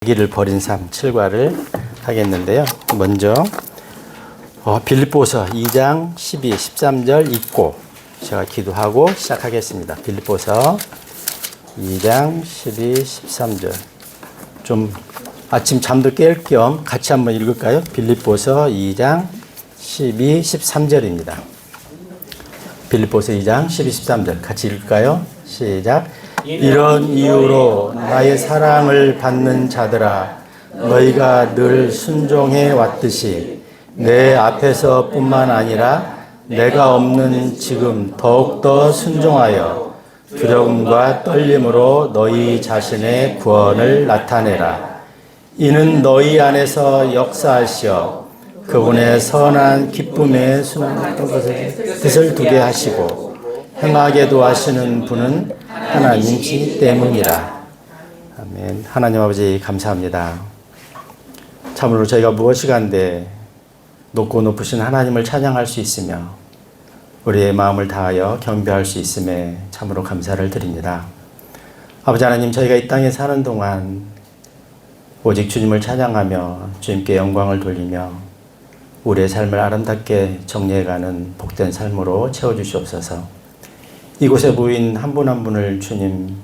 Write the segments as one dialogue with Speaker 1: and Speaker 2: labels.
Speaker 1: 자기를 버린 삶 7과를 하겠는데요. 먼저 빌립보서 2장 12, 13절 읽고 제가 기도하고 시작하겠습니다. 빌립보서 2장 12, 13절 좀 아침 잠도 깰 겸 같이 한번 읽을까요? 빌립보서 2장 12, 13절입니다. 빌립보서 2장 12, 13절 같이 읽을까요? 시작. 이런 이유로 나의 사랑을 받는 자들아, 너희가 늘 순종해 왔듯이 내 앞에서 뿐만 아니라 내가 없는 지금 더욱더 순종하여 두려움과 떨림으로 너희 자신의 구원을 나타내라. 이는 너희 안에서 역사하시어 그분의 선한 기쁨에 숨은 것을 뜻을 두게 하시고 행하게도 하시는 분은 하나님이시 때문이라. 아멘. 하나님 아버지 감사합니다. 참으로 저희가 무엇이간데 높고 높으신 하나님을 찬양할 수 있으며 우리의 마음을 다하여 경배할 수 있음에 참으로 감사를 드립니다. 아버지 하나님, 저희가 이 땅에 사는 동안 오직 주님을 찬양하며 주님께 영광을 돌리며 우리의 삶을 아름답게 정리해가는 복된 삶으로 채워주시옵소서. 이곳에 모인 한 분 한 분을 주님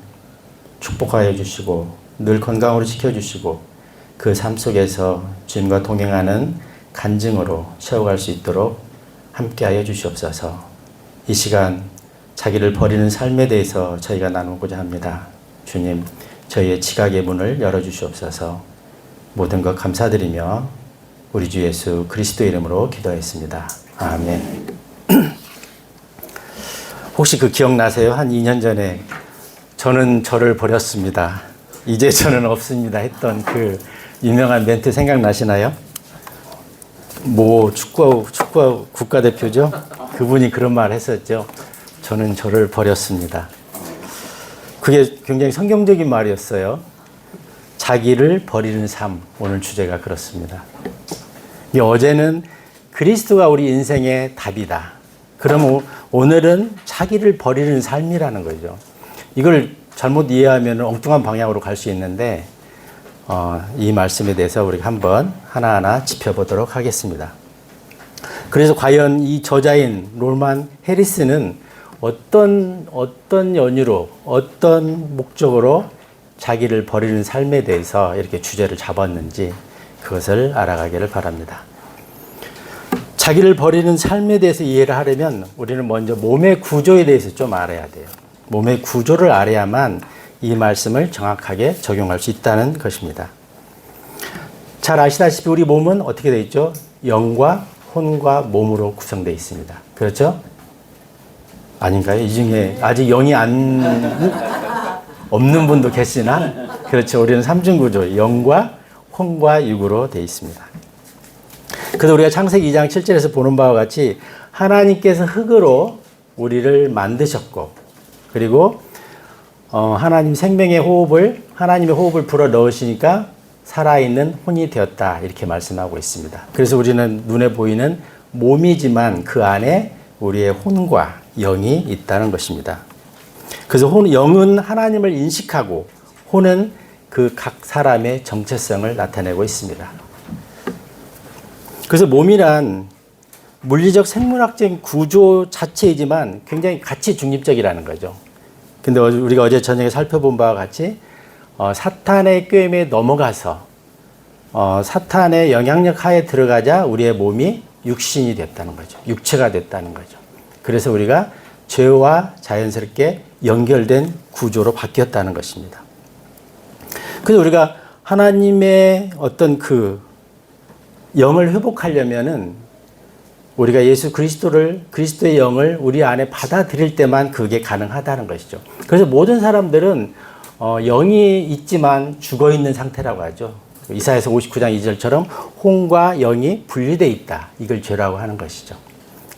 Speaker 1: 축복하여 주시고 늘 건강으로 지켜주시고 그 삶 속에서 주님과 동행하는 간증으로 채워갈 수 있도록 함께하여 주시옵소서. 이 시간 자기를 버리는 삶에 대해서 저희가 나누고자 합니다. 주님, 저희의 지각의 문을 열어주시옵소서. 모든 것 감사드리며 우리 주 예수 그리스도 이름으로 기도했습니다. 아멘. 혹시 그 기억나세요? 한 2년 전에 저는 저를 버렸습니다. 이제 저는 없습니다 했던 그 유명한 멘트 생각나시나요? 뭐 축구 국가대표죠? 그분이 그런 말 했었죠. 저는 저를 버렸습니다. 그게 굉장히 성경적인 말이었어요. 자기를 버리는 삶, 오늘 주제가 그렇습니다. 어제는 그리스도가 우리 인생의 답이다. 그럼 오늘은 자기를 버리는 삶이라는 거죠. 이걸 잘못 이해하면 엉뚱한 방향으로 갈 수 있는데 이 말씀에 대해서 우리가 한번 하나하나 짚어보도록 하겠습니다. 그래서 과연 이 저자인 롤만 해리스는 어떤 연유로 어떤 목적으로 자기를 버리는 삶에 대해서 이렇게 주제를 잡았는지 그것을 알아가기를 바랍니다. 자기를 버리는 삶에 대해서 이해를 하려면 우리는 먼저 몸의 구조에 대해서 좀 알아야 돼요. 몸의 구조를 알아야만 이 말씀을 정확하게 적용할 수 있다는 것입니다. 잘 아시다시피 우리 몸은 어떻게 되어 있죠? 영과 혼과 몸으로 구성되어 있습니다. 그렇죠? 아닌가요? 이 중에 아직 영이 없는 분도 계시나? 그렇죠. 우리는 삼중구조, 영과 혼과 육으로 되어 있습니다. 그래서 우리가 창세기 2장 7절에서 보는 바와 같이 하나님께서 흙으로 우리를 만드셨고 그리고 하나님 생명의 호흡을 하나님의 호흡을 불어 넣으시니까 살아있는 혼이 되었다 이렇게 말씀하고 있습니다. 그래서 우리는 눈에 보이는 몸이지만 그 안에 우리의 혼과 영이 있다는 것입니다. 그래서 영은 하나님을 인식하고 혼은 그 각 사람의 정체성을 나타내고 있습니다. 그래서 몸이란 물리적 생물학적인 구조 자체이지만 굉장히 가치 중립적이라는 거죠. 근데 우리가 어제 저녁에 살펴본 바와 같이 사탄의 꾀임에 넘어가서 사탄의 영향력 하에 들어가자 우리의 몸이 육신이 됐다는 거죠. 육체가 됐다는 거죠. 그래서 우리가 죄와 자연스럽게 연결된 구조로 바뀌었다는 것입니다. 그래서 우리가 하나님의 어떤 그 영을 회복하려면은 우리가 예수 그리스도의 영을 우리 안에 받아들일 때만 그게 가능하다는 것이죠. 그래서 모든 사람들은 영이 있지만 죽어 있는 상태라고 하죠. 이사야서 59장 2절처럼 혼과 영이 분리되어 있다. 이걸 죄라고 하는 것이죠.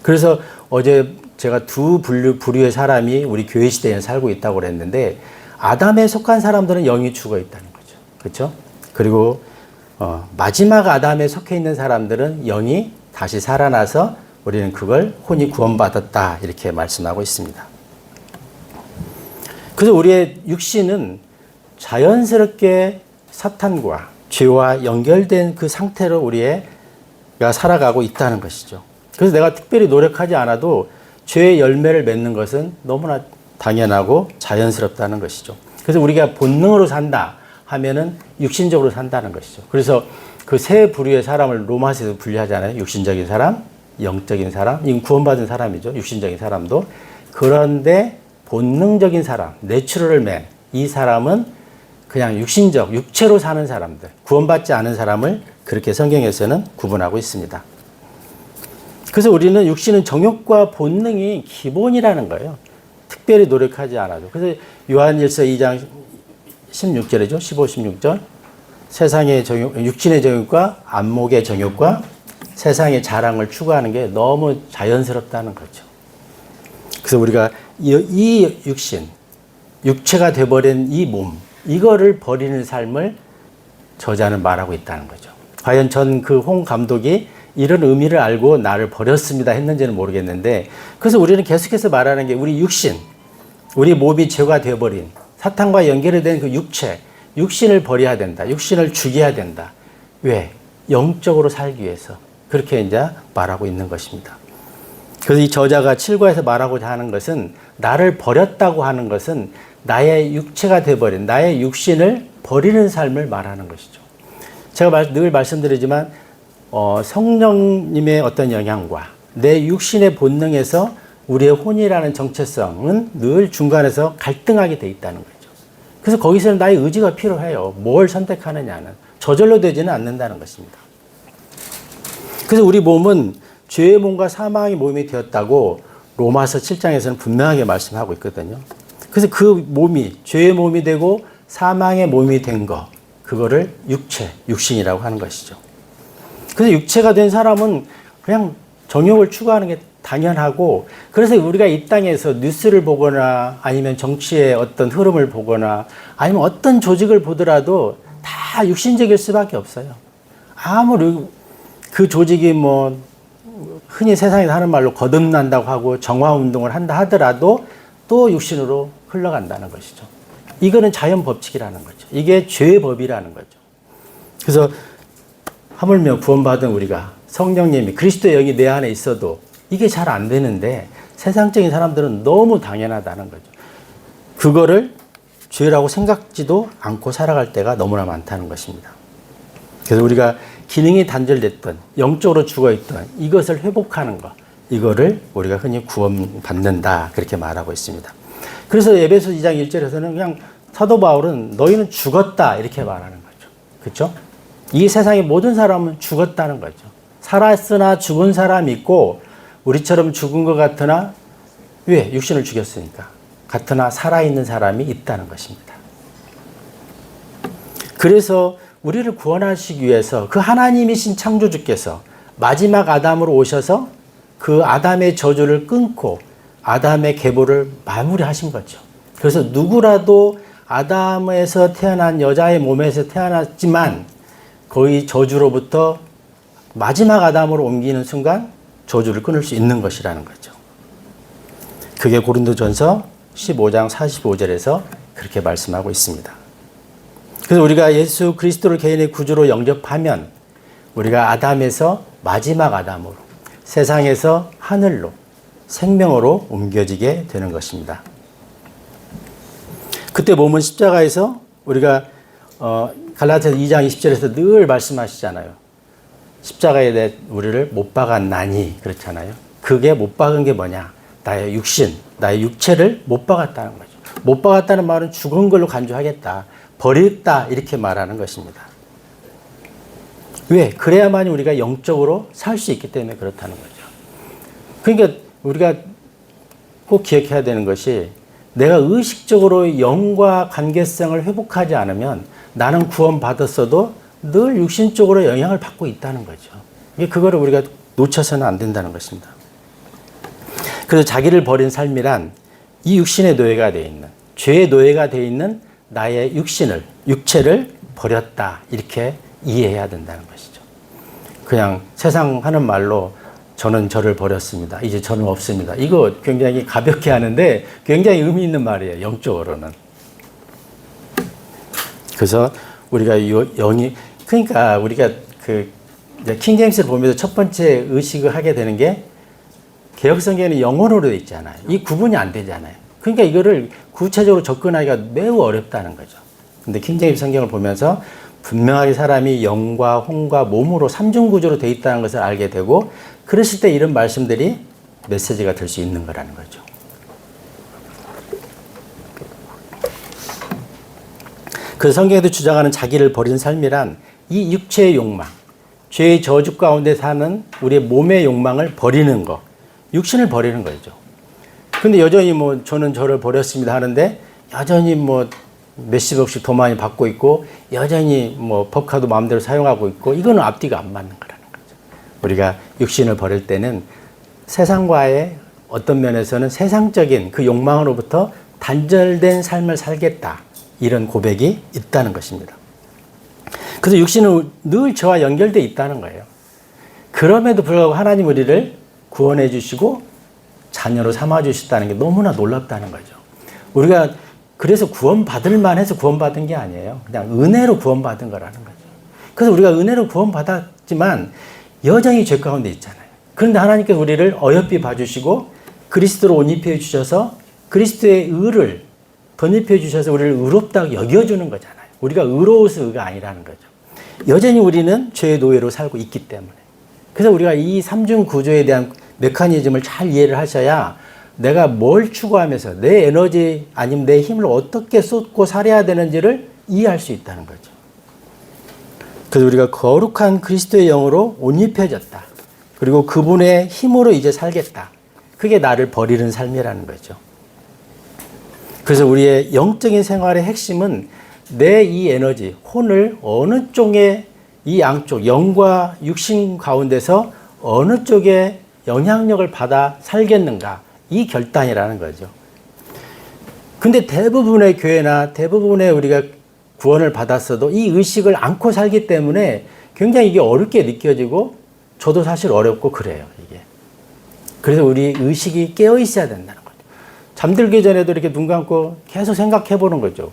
Speaker 1: 그래서 어제 제가 두 부류의 사람이 우리 교회 시대에 살고 있다고 그랬는데 아담에 속한 사람들은 영이 죽어 있다는 거죠. 그렇죠? 그리고 마지막 아담에 속해 있는 사람들은 영이 다시 살아나서 우리는 그걸 혼이 구원받았다 이렇게 말씀하고 있습니다. 그래서 우리의 육신은 자연스럽게 사탄과 죄와 연결된 그 상태로 우리가 살아가고 있다는 것이죠. 그래서 내가 특별히 노력하지 않아도 죄의 열매를 맺는 것은 너무나 당연하고 자연스럽다는 것이죠. 그래서 우리가 본능으로 산다 하면은 육신적으로 산다는 것이죠. 그래서 그 세 부류의 사람을 로마서에서 분류하잖아요. 육신적인 사람, 영적인 사람, 이건 구원받은 사람이죠. 육신적인 사람도. 그런데 본능적인 사람, 내추럴맨, 이 사람은 그냥 육신적, 육체로 사는 사람들, 구원받지 않은 사람을 그렇게 성경에서는 구분하고 있습니다. 그래서 우리는 육신은 정욕과 본능이 기본이라는 거예요. 특별히 노력하지 않아도. 그래서 요한일서 2장 16절이죠. 15, 16절. 세상의 정욕, 육신의 정욕과 안목의 정욕과 세상의 자랑을 추구하는 게 너무 자연스럽다는 거죠. 그래서 우리가 이 육신, 육체가 돼버린 이 몸, 이거를 버리는 삶을 저자는 말하고 있다는 거죠. 과연 전 그 홍 감독이 이런 의미를 알고 나를 버렸습니다 했는지는 모르겠는데, 그래서 우리는 계속해서 말하는 게 우리 육신, 우리 몸이 죄가 되어버린 사탄과 연결이 된 그 육신을 버려야 된다. 육신을 죽여야 된다. 왜? 영적으로 살기 위해서. 그렇게 이제 말하고 있는 것입니다. 그래서 이 저자가 7과에서 말하고자 하는 것은, 나를 버렸다고 하는 것은 나의 육체가 되어버린 나의 육신을 버리는 삶을 말하는 것이죠. 제가 늘 말씀드리지만 성령님의 어떤 영향과 내 육신의 본능에서 우리의 혼이라는 정체성은 늘 중간에서 갈등하게 돼 있다는 거죠. 그래서 거기서는 나의 의지가 필요해요. 뭘 선택하느냐는. 저절로 되지는 않는다는 것입니다. 그래서 우리 몸은 죄의 몸과 사망의 몸이 되었다고 로마서 7장에서는 분명하게 말씀하고 있거든요. 그래서 그 몸이 죄의 몸이 되고 사망의 몸이 된 거, 그거를 육신이라고 하는 것이죠. 그래서 육체가 된 사람은 그냥 정욕을 추구하는 게 당연하고, 그래서 우리가 이 땅에서 뉴스를 보거나 아니면 정치의 어떤 흐름을 보거나 아니면 어떤 조직을 보더라도 다 육신적일 수밖에 없어요. 아무리 그 조직이 뭐 흔히 세상에서 하는 말로 거듭난다고 하고 정화운동을 한다 하더라도 또 육신으로 흘러간다는 것이죠. 이거는 자연 법칙이라는 거죠. 이게 죄의 법이라는 거죠. 그래서 하물며 구원받은 우리가 성령님이 그리스도의 영이 내 안에 있어도 이게 잘 안 되는데 세상적인 사람들은 너무 당연하다는 거죠. 그거를 죄라고 생각지도 않고 살아갈 때가 너무나 많다는 것입니다. 그래서 우리가 기능이 단절됐던, 영적으로 죽어있던 이것을 회복하는 것, 이거를 우리가 흔히 구원받는다, 그렇게 말하고 있습니다. 그래서 에베소 2장 1절에서는 그냥 사도 바울은 너희는 죽었다 이렇게 말하는 거죠. 그렇죠? 이 세상의 모든 사람은 죽었다는 거죠. 살았으나 죽은 사람이 있고 우리처럼 죽은 것 같으나, 왜? 육신을 죽였으니까. 같으나 살아있는 사람이 있다는 것입니다. 그래서 우리를 구원하시기 위해서 그 하나님이신 창조주께서 마지막 아담으로 오셔서 그 아담의 저주를 끊고 아담의 계보를 마무리하신 거죠. 그래서 누구라도 아담에서 태어난 여자의 몸에서 태어났지만 거의 저주로부터 마지막 아담으로 옮기는 순간 저주를 끊을 수 있는 것이라는 거죠. 그게 고린도전서 15장 45절에서 그렇게 말씀하고 있습니다. 그래서 우리가 예수 그리스도를 개인의 구주로 영접하면 우리가 아담에서 마지막 아담으로, 세상에서 하늘로, 생명으로 옮겨지게 되는 것입니다. 그때 몸은 십자가에서 우리가 갈라디아서 2장 20절에서 늘 말씀하시잖아요. 십자가에 대해 우리를 못 박았나니, 그렇잖아요. 그게 못 박은 게 뭐냐? 나의 육신, 나의 육체를 못 박았다는 거죠. 못 박았다는 말은 죽은 걸로 간주하겠다, 버렸다, 이렇게 말하는 것입니다. 왜? 그래야만 우리가 영적으로 살 수 있기 때문에 그렇다는 거죠. 그러니까 우리가 꼭 기억해야 되는 것이, 내가 의식적으로 영과 관계성을 회복하지 않으면 나는 구원받았어도 늘 육신적으로 영향을 받고 있다는 거죠. 그거를 우리가 놓쳐서는 안 된다는 것입니다. 그래서 자기를 버린 삶이란 이 육신의 노예가 되어 있는, 죄의 노예가 되어 있는 나의 육체를 버렸다, 이렇게 이해해야 된다는 것이죠. 그냥 세상 하는 말로 저는 저를 버렸습니다, 이제 저는 없습니다, 이거 굉장히 가볍게 하는데 굉장히 의미 있는 말이에요, 영적으로는. 그래서 우리가 영이, 그러니까 우리가 그 킹제임스를 보면서 첫 번째 의식을 하게 되는 게 개혁성경에는 영어로 되어 있잖아요. 이 구분이 안 되잖아요. 그러니까 이거를 구체적으로 접근하기가 매우 어렵다는 거죠. 근데 킹제임스 성경을 보면서 분명하게 사람이 영과 혼과 몸으로 삼중 구조로 되어 있다는 것을 알게 되고, 그랬을 때 이런 말씀들이 메시지가 될 수 있는 거라는 거죠. 그 성경에도 주장하는 자기를 버린 삶이란 이 육체의 욕망, 죄의 저주 가운데 사는 우리의 몸의 욕망을 버리는 거, 육신을 버리는 거죠. 근데 여전히 뭐 저는 저를 버렸습니다 하는데 여전히 뭐 몇십억씩 더 많이 받고 있고 여전히 뭐 법카도 마음대로 사용하고 있고, 이거는 앞뒤가 안 맞는 거라는 거죠. 우리가 육신을 버릴 때는 세상과의 어떤 면에서는 세상적인 그 욕망으로부터 단절된 삶을 살겠다, 이런 고백이 있다는 것입니다. 그래서 육신은 늘 저와 연결되어 있다는 거예요. 그럼에도 불구하고 하나님 우리를 구원해 주시고 자녀로 삼아 주셨다는 게 너무나 놀랍다는 거죠. 우리가 그래서 구원받을 만해서 구원받은 게 아니에요. 그냥 은혜로 구원받은 거라는 거죠. 그래서 우리가 은혜로 구원받았지만 여전히 죄 가운데 있잖아요. 그런데 하나님께서 우리를 어여삐 봐주시고 그리스도로 옷 입혀 주셔서 그리스도의 의를 덧입혀 주셔서 우리를 의롭다고 여겨주는 거잖아요. 우리가 의로워서 의가 아니라는 거죠. 여전히 우리는 죄의 노예로 살고 있기 때문에. 그래서 우리가 이 삼중 구조에 대한 메커니즘을 잘 이해를 하셔야 내가 뭘 추구하면서 내 에너지 아니면 내 힘을 어떻게 쏟고 살아야 되는지를 이해할 수 있다는 거죠. 그래서 우리가 거룩한 그리스도의 영으로 옷 입혀졌다. 그리고 그분의 힘으로 이제 살겠다. 그게 나를 버리는 삶이라는 거죠. 그래서 우리의 영적인 생활의 핵심은 내 이 에너지, 혼을 어느 쪽에, 이 양쪽, 영과 육신 가운데서 어느 쪽에 영향력을 받아 살겠는가, 이 결단이라는 거죠. 근데 대부분의 교회나 대부분의 우리가 구원을 받았어도 이 의식을 안고 살기 때문에 굉장히 이게 어렵게 느껴지고, 저도 사실 어렵고 그래요, 이게. 그래서 우리 의식이 깨어 있어야 된다는 거죠. 잠들기 전에도 이렇게 눈 감고 계속 생각해 보는 거죠.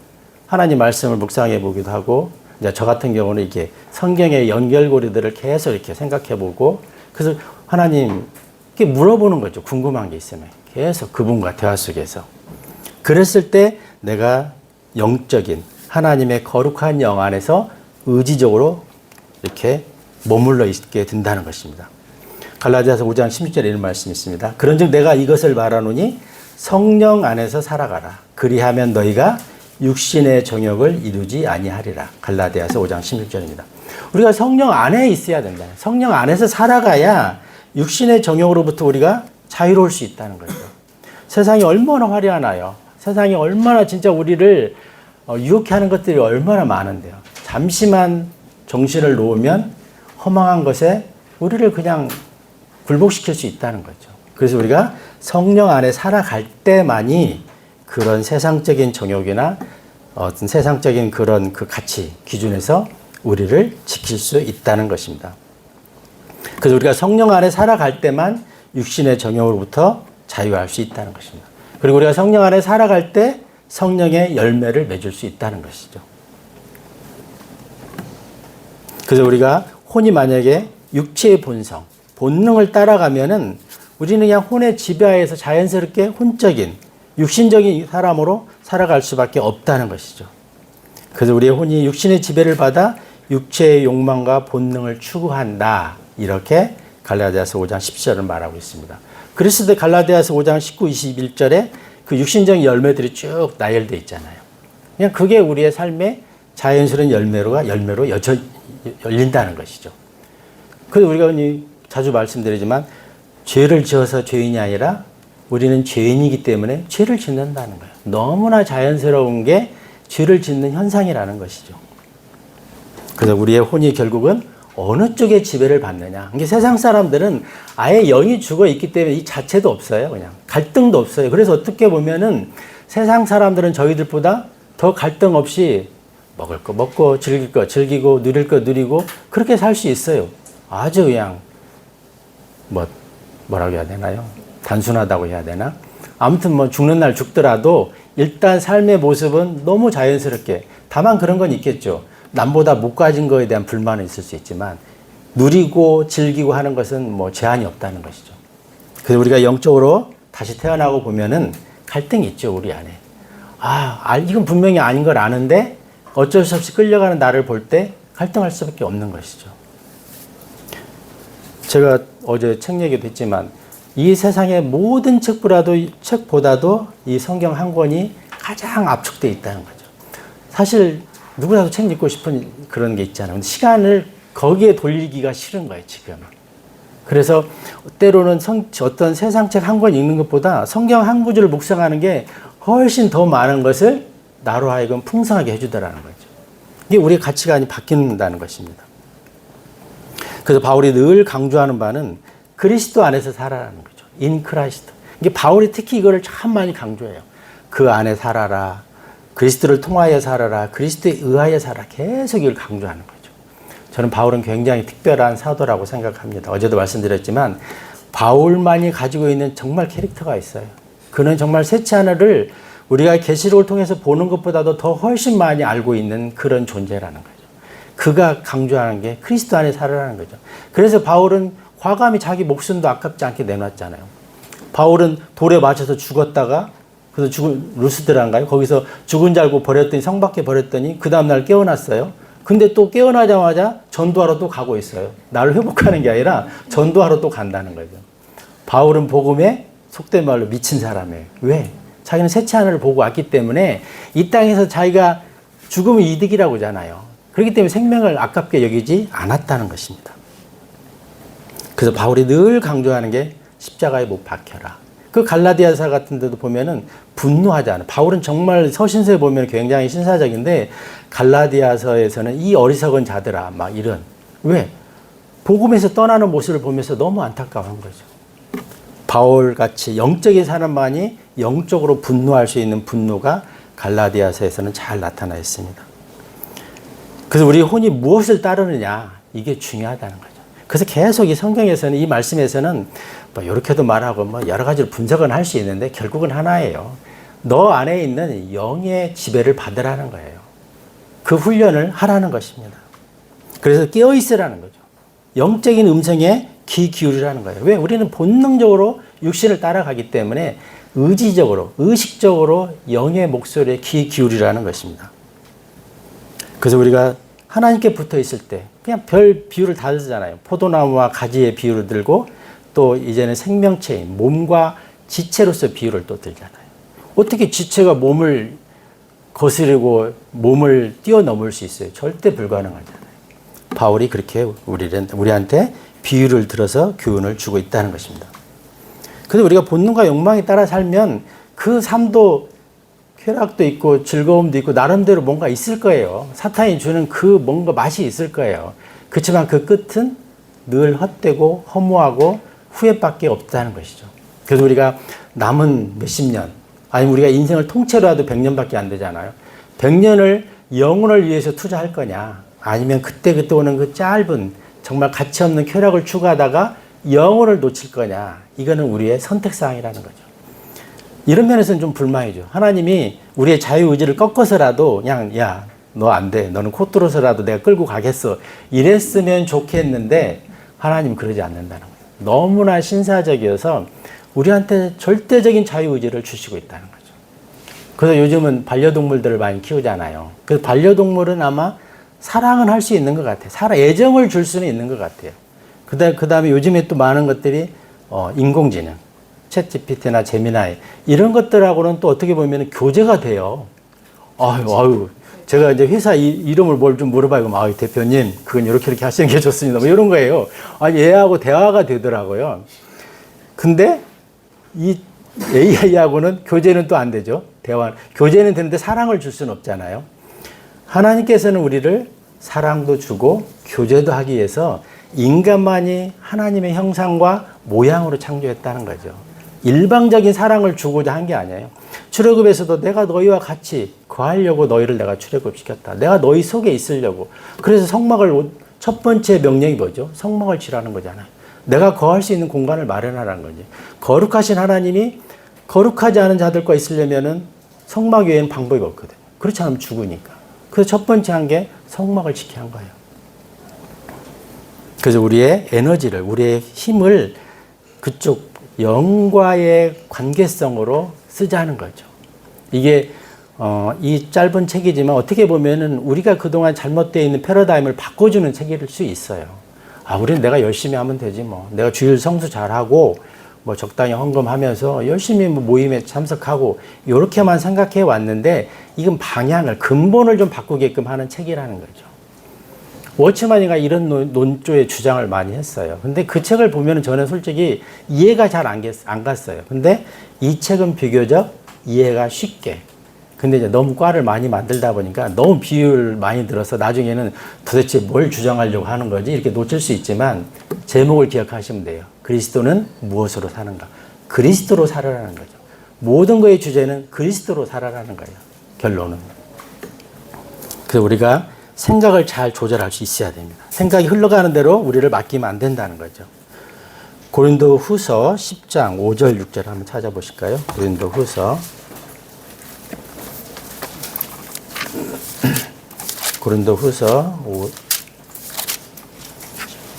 Speaker 1: 하나님 말씀을 묵상해 보기도 하고, 이제 저 같은 경우는 이렇게 성경의 연결고리들을 계속 이렇게 생각해 보고, 그래서 하나님 이렇게 물어보는 거죠. 궁금한 게 있으면 계속 그분과 대화 속에서. 그랬을 때 내가 영적인 하나님의 거룩한 영 안에서 의지적으로 이렇게 머물러 있게 된다는 것입니다. 갈라디아서 5장 16절에 이런 말씀이 있습니다. 그런즉 내가 이것을 말하노니 성령 안에서 살아가라. 그리하면 너희가 육신의 정욕을 이루지 아니하리라. 갈라디아서 5장 16절입니다. 우리가 성령 안에 있어야 된다. 성령 안에서 살아가야 육신의 정욕으로부터 우리가 자유로울 수 있다는 거죠. 세상이 얼마나 화려하나요? 세상이 얼마나 진짜 우리를 유혹해 하는 것들이 얼마나 많은데요. 잠시만 정신을 놓으면 허망한 것에 우리를 그냥 굴복시킬 수 있다는 거죠. 그래서 우리가 성령 안에 살아갈 때만이 그런 세상적인 정욕이나 어떤 세상적인 그런 그 가치 기준에서 우리를 지킬 수 있다는 것입니다. 그래서 우리가 성령 안에 살아갈 때만 육신의 정욕으로부터 자유할 수 있다는 것입니다. 그리고 우리가 성령 안에 살아갈 때 성령의 열매를 맺을 수 있다는 것이죠. 그래서 우리가 혼이 만약에 육체의 본성, 본능을 따라가면은 우리는 그냥 혼의 지배하에서 자연스럽게 혼적인, 육신적인 사람으로 살아갈 수밖에 없다는 것이죠. 그래서 우리의 혼이 육신의 지배를 받아 육체의 욕망과 본능을 추구한다. 이렇게 갈라디아서 5장 10절을 말하고 있습니다. 그랬을 때 갈라디아서 5장 19, 21절에 그 육신적인 열매들이 쭉 나열되어 있잖아요. 그냥 그게 우리의 삶의 자연스러운 열매로 열린다는 것이죠. 그래서 우리가 자주 말씀드리지만 죄를 지어서 죄인이 아니라 우리는 죄인이기 때문에 죄를 짓는다는 거예요. 너무나 자연스러운 게 죄를 짓는 현상이라는 것이죠. 그래서 우리의 혼이 결국은 어느 쪽에 지배를 받느냐. 이게 세상 사람들은 아예 영이 죽어 있기 때문에 이 자체도 없어요. 그냥 갈등도 없어요. 그래서 어떻게 보면은 세상 사람들은 저희들보다 더 갈등 없이 먹을 거 먹고 즐길 거 즐기고 누릴 거 누리고 그렇게 살 수 있어요. 아주 그냥 뭐라고 해야 되나요? 단순하다고 해야 되나? 아무튼 죽는 날 죽더라도 일단 삶의 모습은 너무 자연스럽게, 다만 그런 건 있겠죠. 남보다 못 가진 거에 대한 불만은 있을 수 있지만 누리고 즐기고 하는 것은 뭐 제한이 없다는 것이죠. 그래서 우리가 영적으로 다시 태어나고 보면은 갈등이 있죠, 우리 안에. 이건 분명히 아닌 걸 아는데 어쩔 수 없이 끌려가는 나를 볼 때 갈등할 수밖에 없는 것이죠. 제가 어제 책 얘기도 했지만 이 세상의 모든 책보다도 이 성경 한 권이 가장 압축되어 있다는 거죠. 사실 누구라도 책 읽고 싶은 그런 게 있잖아요. 근데 시간을 거기에 돌리기가 싫은 거예요, 지금은. 그래서 때로는 어떤 세상 책 한 권 읽는 것보다 성경 한 구절을 묵상하는 게 훨씬 더 많은 것을 나로 하여금 풍성하게 해주더라는 거죠. 이게 우리의 가치관이 바뀐다는 것입니다. 그래서 바울이 늘 강조하는 바는 그리스도 안에서 살아라는 거죠. In Christ. 이게 바울이 특히 이거를 참 많이 강조해요. 그 안에 살아라. 그리스도를 통하여 살아라. 그리스도에 의하여 살아라. 계속 이걸 강조하는 거죠. 저는 바울은 굉장히 특별한 사도라고 생각합니다. 어제도 말씀드렸지만 바울만이 가지고 있는 정말 캐릭터가 있어요. 그는 정말 셋째 하늘을 우리가 계시록을 통해서 보는 것보다도 더 훨씬 많이 알고 있는 그런 존재라는 거죠. 그가 강조하는 게 그리스도 안에 살아라는 거죠. 그래서 바울은 과감히 자기 목숨도 아깝지 않게 내놨잖아요. 바울은 돌에 맞춰서 죽었다가 그래서 죽은 루스드라인가요? 거기서 죽은 줄 알고 버렸더니 성 밖에 버렸더니 그 다음날 깨어났어요. 근데 또 깨어나자마자 전도하러 또 가고 있어요. 나를 회복하는 게 아니라 전도하러 또 간다는 거죠. 바울은 복음에 속된 말로 미친 사람이에요. 왜? 자기는 셋째 하늘을 보고 왔기 때문에 이 땅에서 자기가 죽으면 이득이라고 하잖아요. 그렇기 때문에 생명을 아깝게 여기지 않았다는 것입니다. 그래서 바울이 늘 강조하는 게 십자가에 못 박혀라. 그 갈라디아서 같은 데도 보면은 분노하지 않아. 바울은 정말 서신서에 보면 굉장히 신사적인데 갈라디아서에서는 이 어리석은 자들아 막 이런. 왜? 복음에서 떠나는 모습을 보면서 너무 안타까워한 거죠. 바울같이 영적인 사람만이 영적으로 분노할 수 있는 분노가 갈라디아서에서는 잘 나타나 있습니다. 그래서 우리 혼이 무엇을 따르느냐 이게 중요하다는 거죠. 그래서 계속 이 성경에서는 이 말씀에서는 뭐 이렇게도 말하고 뭐 여러 가지로 분석은 할 수 있는데 결국은 하나예요. 너 안에 있는 영의 지배를 받으라는 거예요. 그 훈련을 하라는 것입니다. 그래서 깨어 있으라는 거죠. 영적인 음성에 귀 기울이라는 거예요. 왜? 우리는 본능적으로 육신을 따라가기 때문에 의지적으로, 의식적으로 영의 목소리에 귀 기울이라는 것입니다. 그래서 우리가 하나님께 붙어 있을 때 그냥 별 비유를 다 들잖아요. 포도나무와 가지의 비유를 들고 또 이제는 생명체인 몸과 지체로서 비유를 또 들잖아요. 어떻게 지체가 몸을 거스르고 몸을 뛰어넘을 수 있어요? 절대 불가능하잖아요. 바울이 그렇게 우리한테 비유를 들어서 교훈을 주고 있다는 것입니다. 그래서 우리가 본능과 욕망에 따라 살면 그 삶도 쾌락도 있고 즐거움도 있고 나름대로 뭔가 있을 거예요. 사탄이 주는 그 뭔가 맛이 있을 거예요. 그렇지만 그 끝은 늘 헛되고 허무하고 후회밖에 없다는 것이죠. 그래서 우리가 남은 몇십 년 아니면 우리가 인생을 통째로 해도 100년밖에 안 되잖아요. 100년을 영혼을 위해서 투자할 거냐 아니면 그때 오는 그 짧은 정말 가치 없는 쾌락을 추구하다가 영혼을 놓칠 거냐 이거는 우리의 선택사항이라는 거죠. 이런 면에서는 좀 불만이죠. 하나님이 우리의 자유의지를 꺾어서라도 그냥 야, 너 안 돼. 너는 코 뚫어서라도 내가 끌고 가겠어. 이랬으면 좋겠는데 하나님은 그러지 않는다는 거예요. 너무나 신사적이어서 우리한테 절대적인 자유의지를 주시고 있다는 거죠. 그래서 요즘은 반려동물들을 많이 키우잖아요. 그래서 반려동물은 아마 사랑은 할 수 있는 것 같아요. 애정을 줄 수는 있는 것 같아요. 그 다음에 요즘에 또 많은 것들이 인공지능. 챗GPT나 제미나이 이런 것들하고는 또 어떻게 보면 교제가 돼요. 아유, 제가 이제 회사 이름을 뭘 좀 물어봐요. 아유, 대표님, 그건 이렇게 하시는 게 좋습니다. 뭐 이런 거예요. 얘하고 대화가 되더라고요. 근데 이 AI하고는 교제는 또 안 되죠. 교제는 되는데 사랑을 줄 수는 없잖아요. 하나님께서는 우리를 사랑도 주고 교제도 하기 위해서 인간만이 하나님의 형상과 모양으로 창조했다는 거죠. 일방적인 사랑을 주고자 한 게 아니에요. 출애굽에서도 내가 너희와 같이 거하려고 너희를 내가 출애굽시켰다. 내가 너희 속에 있으려고. 그래서 성막을 첫 번째 명령이 뭐죠? 성막을 지라는 거잖아요. 내가 거할 수 있는 공간을 마련하라는 거지. 거룩하신 하나님이 거룩하지 않은 자들과 있으려면은 성막 외에는 방법이 없거든요. 그렇지 않으면 죽으니까. 그래서 첫 번째 한 게 성막을 지켜야 한 거예요. 그래서 우리의 에너지를, 우리의 힘을 그쪽 영과의 관계성으로 쓰자는 거죠. 이게 이 짧은 책이지만 어떻게 보면은 우리가 그동안 잘못되어 있는 패러다임을 바꿔주는 책일 수 있어요. 우리는 내가 열심히 하면 되지 뭐. 내가 주일 성수 잘하고 뭐 적당히 헌금하면서 열심히 뭐 모임에 참석하고 이렇게만 생각해 왔는데 이건 방향을, 근본을 좀 바꾸게끔 하는 책이라는 거죠. 워치만이가 이런 논조의 주장을 많이 했어요. 근데 그 책을 보면 저는 솔직히 이해가 잘 안 갔어요. 근데 이 책은 비교적 이해가 쉽게. 근데 이제 너무 과를 많이 만들다 보니까 너무 비율 많이 들어서 나중에는 도대체 뭘 주장하려고 하는 거지 이렇게 놓칠 수 있지만 제목을 기억하시면 돼요. 그리스도는 무엇으로 사는가? 그리스도로 살아라는 거죠. 모든 거의 주제는 그리스도로 살아라는 거예요. 결론은. 그래서 우리가 생각을 잘 조절할 수 있어야 됩니다. 생각이 흘러가는 대로 우리를 맡기면 안 된다는 거죠. 고린도 후서 10장 5절 6절 한번 찾아보실까요? 고린도 후서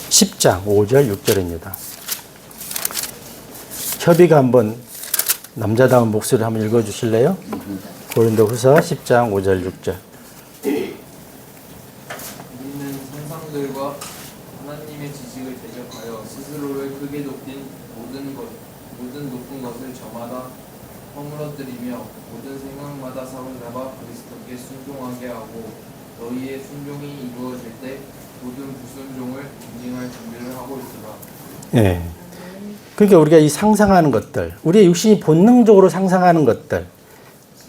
Speaker 1: 10장 5절 6절입니다. 협의가 한번 남자다운 목소리 한번 읽어주실래요? 고린도 후서 10장 5절 6절.
Speaker 2: 우리는 상상들과 하나님의 지식을 대적하여 스스로를 크게 높인 모든 높은 것을 저마다 허물어뜨리며 모든 생각마다 사로잡아 그리스도께 순종하게 하고 너희의 순종이 이루어질 때 모든 불순종을 인증할 준비를 하고 있으라.
Speaker 1: 네. 그러니까 우리가 이 상상하는 것들, 우리의 육신이 본능적으로 상상하는 것들,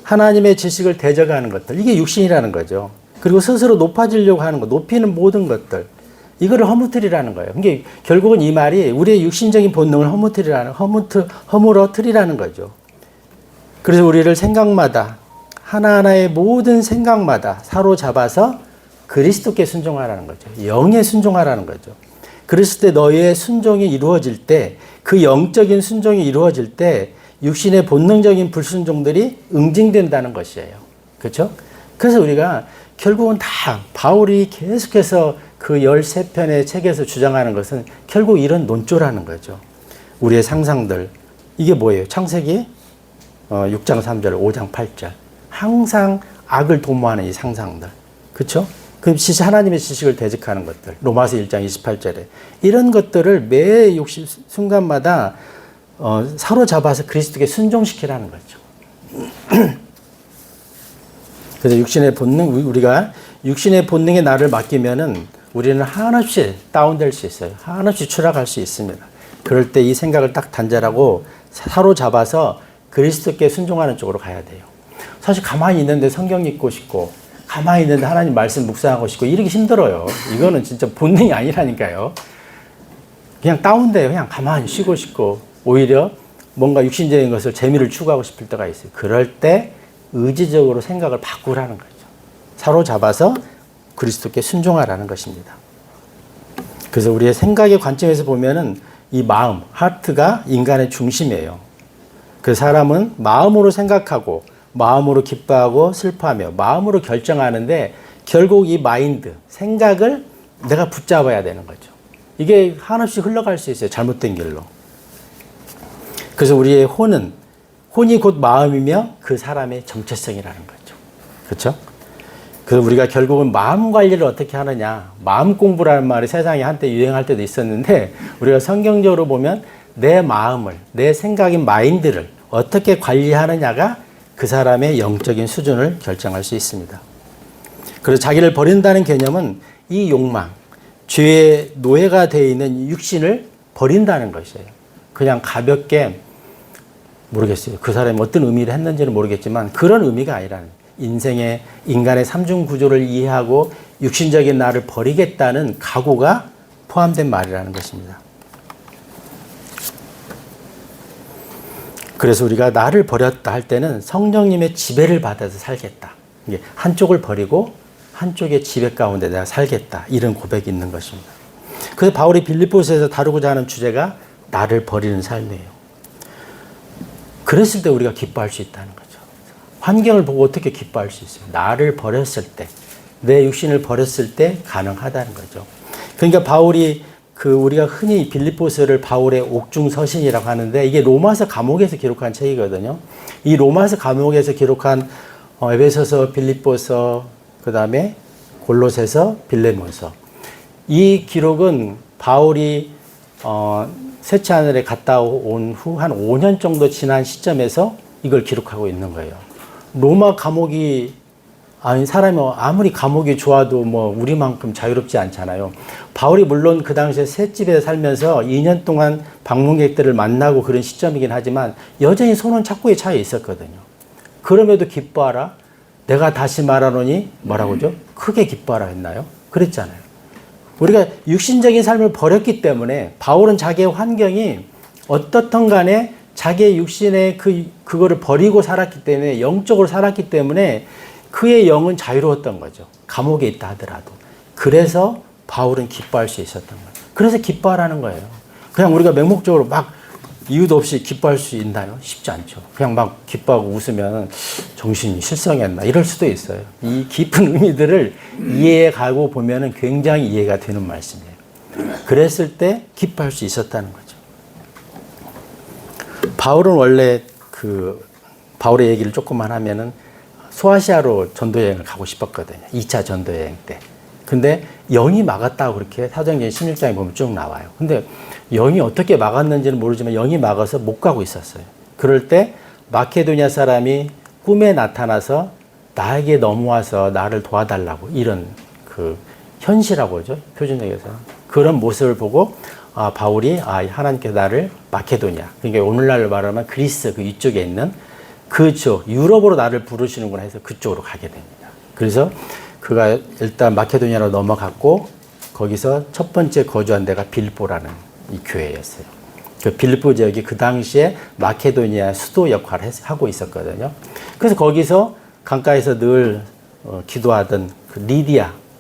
Speaker 1: 하나님의 지식을 대적하는 것들, 이게 육신이라는 거죠. 그리고 스스로 높아지려고 하는 것, 높이는 모든 것들, 이거를 허무트리라는 거예요. 그러니까 결국은 이 말이 우리의 육신적인 본능을 허물어뜨리라는 거죠. 그래서 우리를 생각마다, 하나하나의 모든 생각마다 사로잡아서 그리스도께 순종하라는 거죠. 영에 순종하라는 거죠. 그랬을 때 너희의 순종이 이루어질 때, 그 영적인 순종이 이루어질 때 육신의 본능적인 불순종들이 응징된다는 것이에요. 그렇죠? 그래서 우리가 결국은 다 바울이 계속해서 그 13편의 책에서 주장하는 것은 결국 이런 논조라는 거죠. 우리의 상상들. 이게 뭐예요? 창세기 6장 3절, 5장 8절. 항상 악을 도모하는 이 상상들. 그렇죠? 그 하나님의 지식을 대적하는 것들. 로마서 1장 28절에. 이런 것들을 매 순간마다 사로잡아서 그리스도께 순종시키라는 거죠. 그래서 육신의 본능, 우리가 육신의 본능에 나를 맡기면은 우리는 한없이 다운될 수 있어요. 한없이 추락할 수 있습니다. 그럴 때 이 생각을 딱 단절하고 사로잡아서 그리스도께 순종하는 쪽으로 가야 돼요. 사실 가만히 있는데 성경 읽고 싶고, 가만히 있는데 하나님 말씀 묵상하고 싶고, 이러기 힘들어요. 이거는 진짜 본능이 아니라니까요. 그냥 다운돼요. 그냥 가만히 쉬고 싶고, 오히려 뭔가 육신적인 것을 재미를 추구하고 싶을 때가 있어요. 그럴 때 의지적으로 생각을 바꾸라는 거죠. 사로잡아서 그리스도께 순종하라는 것입니다. 그래서 우리의 생각의 관점에서 보면은 이 마음, 하트가 인간의 중심이에요. 그 사람은 마음으로 생각하고, 마음으로 기뻐하고 슬퍼하며, 마음으로 결정하는데 결국 이 마인드, 생각을 내가 붙잡아야 되는 거죠. 이게 한없이 흘러갈 수 있어요. 잘못된 길로. 그래서 우리의 혼이 곧 마음이며 그 사람의 정체성이라는 거죠. 그렇죠? 그래서 우리가 결국은 마음 관리를 어떻게 하느냐. 마음 공부라는 말이 세상에 한때 유행할 때도 있었는데 우리가 성경적으로 보면 내 마음을, 내 생각인 마인드를 어떻게 관리하느냐가 그 사람의 영적인 수준을 결정할 수 있습니다. 그래서 자기를 버린다는 개념은 이 욕망, 죄의 노예가 되어 있는 육신을 버린다는 것이에요. 그냥 가볍게 모르겠어요. 그 사람이 어떤 의미를 했는지는 모르겠지만 그런 의미가 아니라는, 인생의 인간의 삼중 구조를 이해하고 육신적인 나를 버리겠다는 각오가 포함된 말이라는 것입니다. 그래서 우리가 나를 버렸다 할 때는 성령님의 지배를 받아서 살겠다. 이게 한쪽을 버리고 한쪽의 지배 가운데 내가 살겠다. 이런 고백이 있는 것입니다. 그래서 바울이 빌립보서에서 다루고자 하는 주제가 나를 버리는 삶이에요. 그랬을 때 우리가 기뻐할 수 있다는 거죠. 환경을 보고 어떻게 기뻐할 수 있어요? 나를 버렸을 때, 내 육신을 버렸을 때 가능하다는 거죠. 그러니까 바울이 우리가 흔히 빌립보서를 바울의 옥중서신이라고 하는데 이게 로마서 감옥에서 기록한 책이거든요. 이 로마서 감옥에서 기록한 에베소서, 빌립보서, 그 다음에 골로새서, 빌레몬서. 이 기록은 바울이 셋째 하늘에 갔다 온 후 한 5년 정도 지난 시점에서 이걸 기록하고 있는 거예요. 로마 감옥이 사람이 아무리 감옥이 좋아도 우리만큼 자유롭지 않잖아요. 바울이 물론 그 당시에 셋집에 살면서 2년 동안 방문객들을 만나고 그런 시점이긴 하지만 여전히 손은 착고에 차여 있었거든요. 그럼에도 기뻐하라. 내가 다시 말하노니 뭐라고죠? 크게 기뻐하라 했나요? 그랬잖아요. 우리가 육신적인 삶을 버렸기 때문에 바울은 자기의 환경이 어떻든 간에 자기의 육신의 그거를 버리고 살았기 때문에 영적으로 살았기 때문에 그의 영은 자유로웠던 거죠. 감옥에 있다 하더라도. 그래서 바울은 기뻐할 수 있었던 거예요. 그래서 기뻐하라는 거예요. 그냥 우리가 맹목적으로 막 이유도 없이 기뻐할 수 있나요? 쉽지 않죠. 그냥 막 기뻐하고 웃으면 정신이 실성했나 이럴 수도 있어요. 이 깊은 의미들을 이해해 가고 보면 굉장히 이해가 되는 말씀이에요. 그랬을 때 기뻐할 수 있었다는 거죠. 바울은 원래 바울의 얘기를 조금만 하면은 소아시아로 전도여행을 가고 싶었거든요. 2차 전도여행 때. 근데 영이 막았다고 그렇게 사도행전 16장에 보면 쭉 나와요. 근데 영이 어떻게 막았는지는 모르지만 영이 막아서 못 가고 있었어요. 그럴 때 마케도니아 사람이 꿈에 나타나서 나에게 넘어와서 나를 도와달라고 이런 현시라고 하죠. 표준역에서. 그런 모습을 보고 바울이 하나님께서 나를 마케도니아, 그러니까 오늘날로 말하면 그리스 이쪽에 있는 그쪽 유럽으로 나를 부르시는구나 해서 그쪽으로 가게 됩니다. 그래서 그가 일단 마케도니아로 넘어갔고 거기서 첫 번째 거주한 데가 빌립보라는 이 교회였어요. 그 빌립보 지역이 그 당시에 마케도니아 수도 역할을 하고 있었거든요. 그래서 거기서 강가에서 늘 기도하던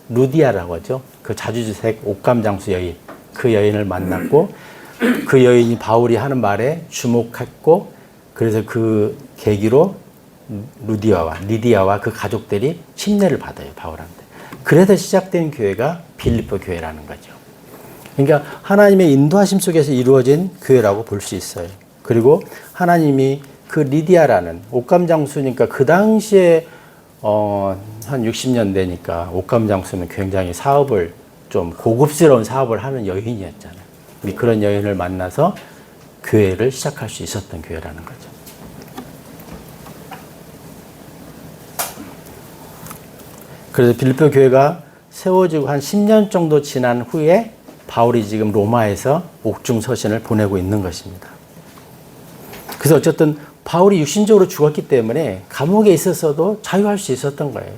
Speaker 1: 루디아라고 하죠. 그 자주색 옷감장수 여인, 그 여인을 만났고 그 여인이 바울이 하는 말에 주목했고 그래서 그 계기로 리디아와 그 가족들이 침례를 받아요, 바울한테. 그래서 시작된 교회가 빌립보 교회라는 거죠. 그러니까 하나님의 인도하심 속에서 이루어진 교회라고 볼 수 있어요. 그리고 하나님이 그 리디아라는 옷감장수니까 그 당시에 한 60년대니까 옷감장수는 굉장히 사업을 좀 고급스러운 사업을 하는 여인이었잖아요. 그런 여인을 만나서 교회를 시작할 수 있었던 교회라는 거죠. 그래서 빌립보 교회가 세워지고 한 10년 정도 지난 후에 바울이 지금 로마에서 옥중서신을 보내고 있는 것입니다. 그래서 어쨌든 바울이 육신적으로 죽었기 때문에 감옥에 있었어도 자유할 수 있었던 거예요.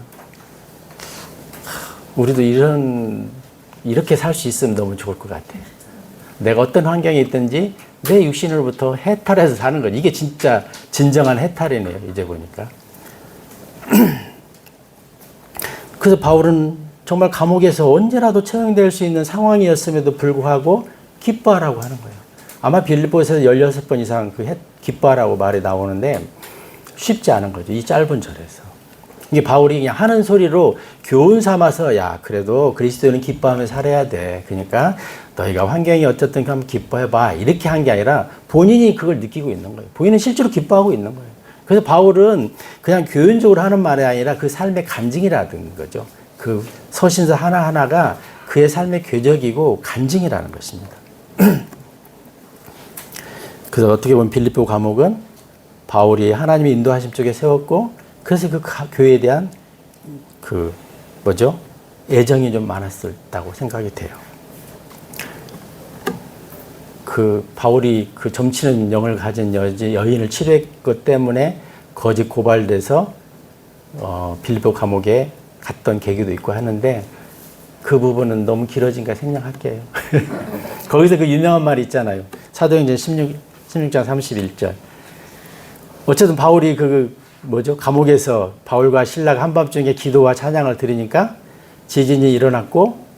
Speaker 1: 우리도 이렇게 살 수 있으면 너무 좋을 것 같아요. 내가 어떤 환경에 있든지 내 육신으로부터 해탈해서 사는 거죠. 이게 진짜 진정한 해탈이네요. 이제 보니까. 그래서 바울은 정말 감옥에서 언제라도 처형될 수 있는 상황이었음에도 불구하고 기뻐하라고 하는 거예요. 아마 빌립보에서 16번 이상 기뻐하라고 말이 나오는데 쉽지 않은 거죠. 이 짧은 절에서. 이게 바울이 그냥 하는 소리로 교훈 삼아서 그래도 그리스도인은 기뻐하며 살아야 돼. 그러니까 너희가 환경이 어쨌든 한번 기뻐해봐. 이렇게 한 게 아니라 본인이 그걸 느끼고 있는 거예요. 본인은 실제로 기뻐하고 있는 거예요. 그래서 바울은 그냥 교훈적으로 하는 말이 아니라 그 삶의 간증이라는 거죠. 그 서신서 하나하나가 그의 삶의 궤적이고 간증이라는 것입니다. 그래서 어떻게 보면 빌립보 감옥은 바울이 하나님의 인도하심 쪽에 세웠고 그래서 그 교회에 대한 애정이 좀 많았었다고 생각이 돼요. 바울이 점치는 영을 가진 여인을 치료했기 때문에 거짓 고발돼서 빌립보 감옥에 갔던 계기도 있고 하는데 그 부분은 너무 길어진가 생략할게요. 거기서 그 유명한 말이 있잖아요. 사도행전 16장 31절. 어쨌든 바울이 감옥에서 바울과 실라가 한밤중에 기도와 찬양을 드리니까 지진이 일어났고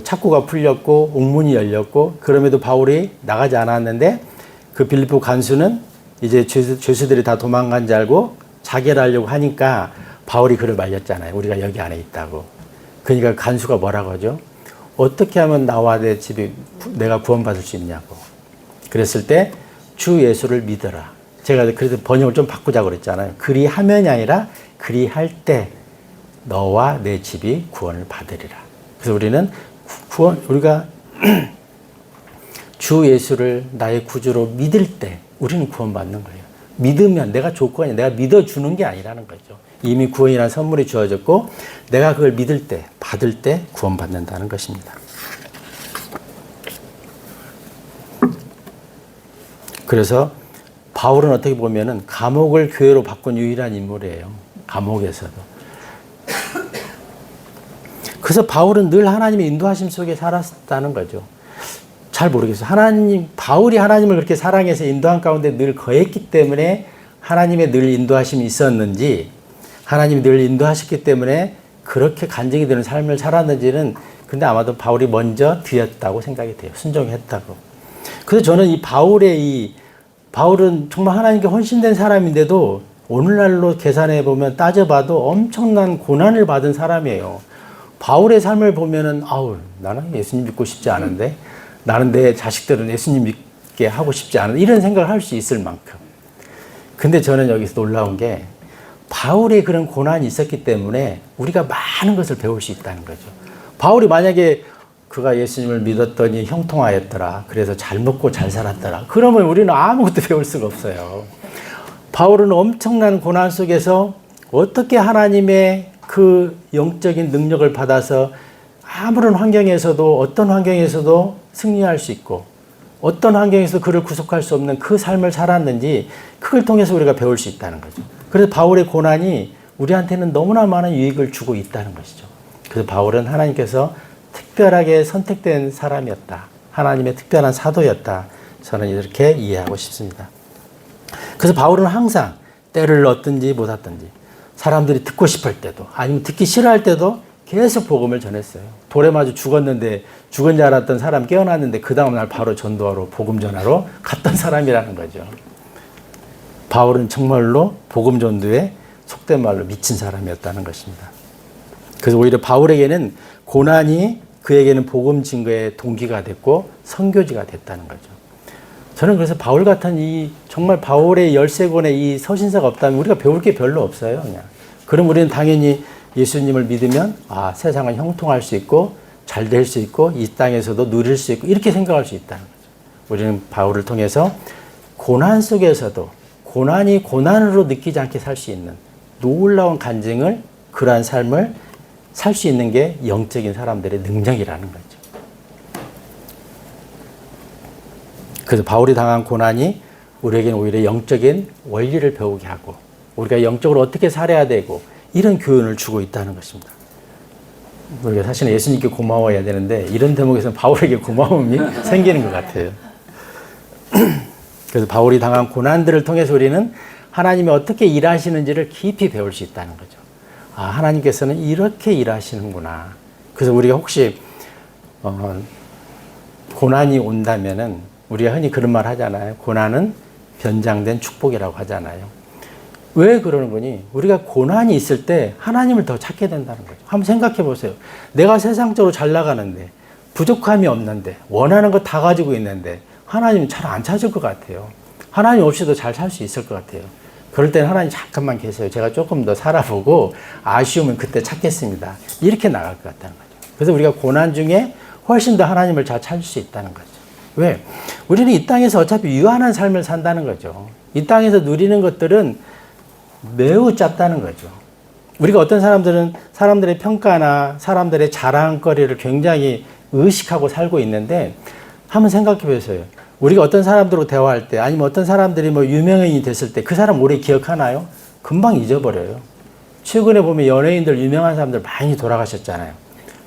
Speaker 1: 착고가 풀렸고 옥문이 열렸고 그럼에도 바울이 나가지 않았는데 그 빌립보 간수는 이제 죄수들이 다 도망간 줄 알고 자결하려고 하니까 바울이 그를 말렸잖아요. 우리가 여기 안에 있다고. 그러니까 간수가 뭐라고 하죠? 어떻게 하면 나와 내 집이 내가 구원받을 수 있냐고. 그랬을 때 주 예수를 믿어라. 제가 그래서 번역을 좀 바꾸자고 그랬잖아요. 그리하면이 아니라 그리할 때 너와 내 집이 구원을 받으리라. 그래서 우리는 우리가 주 예수를 나의 구주로 믿을 때 우리는 구원받는 거예요. 믿으면 내가 조건이 내가 믿어주는 게 아니라는 거죠. 이미 구원이라는 선물이 주어졌고 내가 그걸 믿을 때 받을 때 구원받는다는 것입니다. 그래서 바울은 어떻게 보면은 감옥을 교회로 바꾼 유일한 인물이에요. 감옥에서도. 그래서 바울은 늘 하나님의 인도하심 속에 살았다는 거죠. 잘 모르겠어요. 바울이 하나님을 그렇게 사랑해서 인도한 가운데 늘 거했기 때문에 하나님의 늘 인도하심이 있었는지, 하나님이 늘 인도하셨기 때문에 그렇게 간증이 되는 삶을 살았는지는 근데 아마도 바울이 먼저 드렸다고 생각이 돼요. 순종했다고. 그래서 저는 바울은 정말 하나님께 헌신된 사람인데도 오늘날로 계산해 보면 따져봐도 엄청난 고난을 받은 사람이에요. 바울의 삶을 보면은 나는 예수님 믿고 싶지 않은데 나는 내 자식들은 예수님 믿게 하고 싶지 않은데 이런 생각을 할 수 있을 만큼. 근데 저는 여기서 놀라운 게 바울의 그런 고난이 있었기 때문에 우리가 많은 것을 배울 수 있다는 거죠. 바울이 만약에 그가 예수님을 믿었더니 형통하였더라. 그래서 잘 먹고 잘 살았더라. 그러면 우리는 아무것도 배울 수가 없어요. 바울은 엄청난 고난 속에서 어떻게 하나님의 그 영적인 능력을 받아서 아무런 환경에서도 어떤 환경에서도 승리할 수 있고 어떤 환경에서 그를 구속할 수 없는 그 삶을 살았는지 그걸 통해서 우리가 배울 수 있다는 거죠. 그래서 바울의 고난이 우리한테는 너무나 많은 유익을 주고 있다는 것이죠. 그래서 바울은 하나님께서 특별하게 선택된 사람이었다. 하나님의 특별한 사도였다. 저는 이렇게 이해하고 싶습니다. 그래서 바울은 항상 때를 얻든지 못 얻든지 사람들이 듣고 싶을 때도 아니면 듣기 싫어할 때도 계속 복음을 전했어요. 돌에 맞아 죽었는데 죽은 줄 알았던 사람 깨어났는데 그 다음날 바로 전도하러 복음 전하러 갔던 사람이라는 거죠. 바울은 정말로 복음 전도에 속된 말로 미친 사람이었다는 것입니다. 그래서 오히려 바울에게는 고난이 그에게는 복음 증거의 동기가 됐고 선교지가 됐다는 거죠. 저는 그래서 바울 같은 정말 바울의 13권의 이 서신서가 없다면 우리가 배울 게 별로 없어요. 그냥. 그럼 우리는 당연히 예수님을 믿으면 세상은 형통할 수 있고 잘 될 수 있고 이 땅에서도 누릴 수 있고 이렇게 생각할 수 있다는 거죠. 우리는 바울을 통해서 고난 속에서도 고난이 고난으로 느끼지 않게 살 수 있는 놀라운 간증을 그러한 삶을 살 수 있는 게 영적인 사람들의 능력이라는 거죠. 그래서 바울이 당한 고난이 우리에게는 오히려 영적인 원리를 배우게 하고 우리가 영적으로 어떻게 살아야 되고 이런 교훈을 주고 있다는 것입니다. 우리가 사실은 예수님께 고마워해야 되는데 이런 대목에서는 바울에게 고마움이 생기는 것 같아요. 그래서 바울이 당한 고난들을 통해서 우리는 하나님이 어떻게 일하시는지를 깊이 배울 수 있다는 거죠. 하나님께서는 이렇게 일하시는구나. 그래서 우리가 혹시 고난이 온다면은 우리가 흔히 그런 말 하잖아요. 고난은 변장된 축복이라고 하잖아요. 왜 그러는 거니? 우리가 고난이 있을 때 하나님을 더 찾게 된다는 거죠. 한번 생각해 보세요. 내가 세상적으로 잘 나가는데 부족함이 없는데 원하는 거 다 가지고 있는데 하나님은 잘 안 찾을 것 같아요. 하나님 없이도 잘 살 수 있을 것 같아요. 그럴 때는 하나님 잠깐만 계세요. 제가 조금 더 살아보고 아쉬우면 그때 찾겠습니다. 이렇게 나갈 것 같다는 거죠. 그래서 우리가 고난 중에 훨씬 더 하나님을 잘 찾을 수 있다는 거죠. 왜? 우리는 이 땅에서 어차피 유한한 삶을 산다는 거죠. 이 땅에서 누리는 것들은 매우 짧다는 거죠. 우리가 어떤 사람들은 사람들의 평가나 사람들의 자랑거리를 굉장히 의식하고 살고 있는데 한번 생각해 보세요. 우리가 어떤 사람들하고 대화할 때 아니면 어떤 사람들이 유명인이 됐을 때 그 사람 오래 기억하나요? 금방 잊어버려요. 최근에 보면 연예인들 유명한 사람들 많이 돌아가셨잖아요.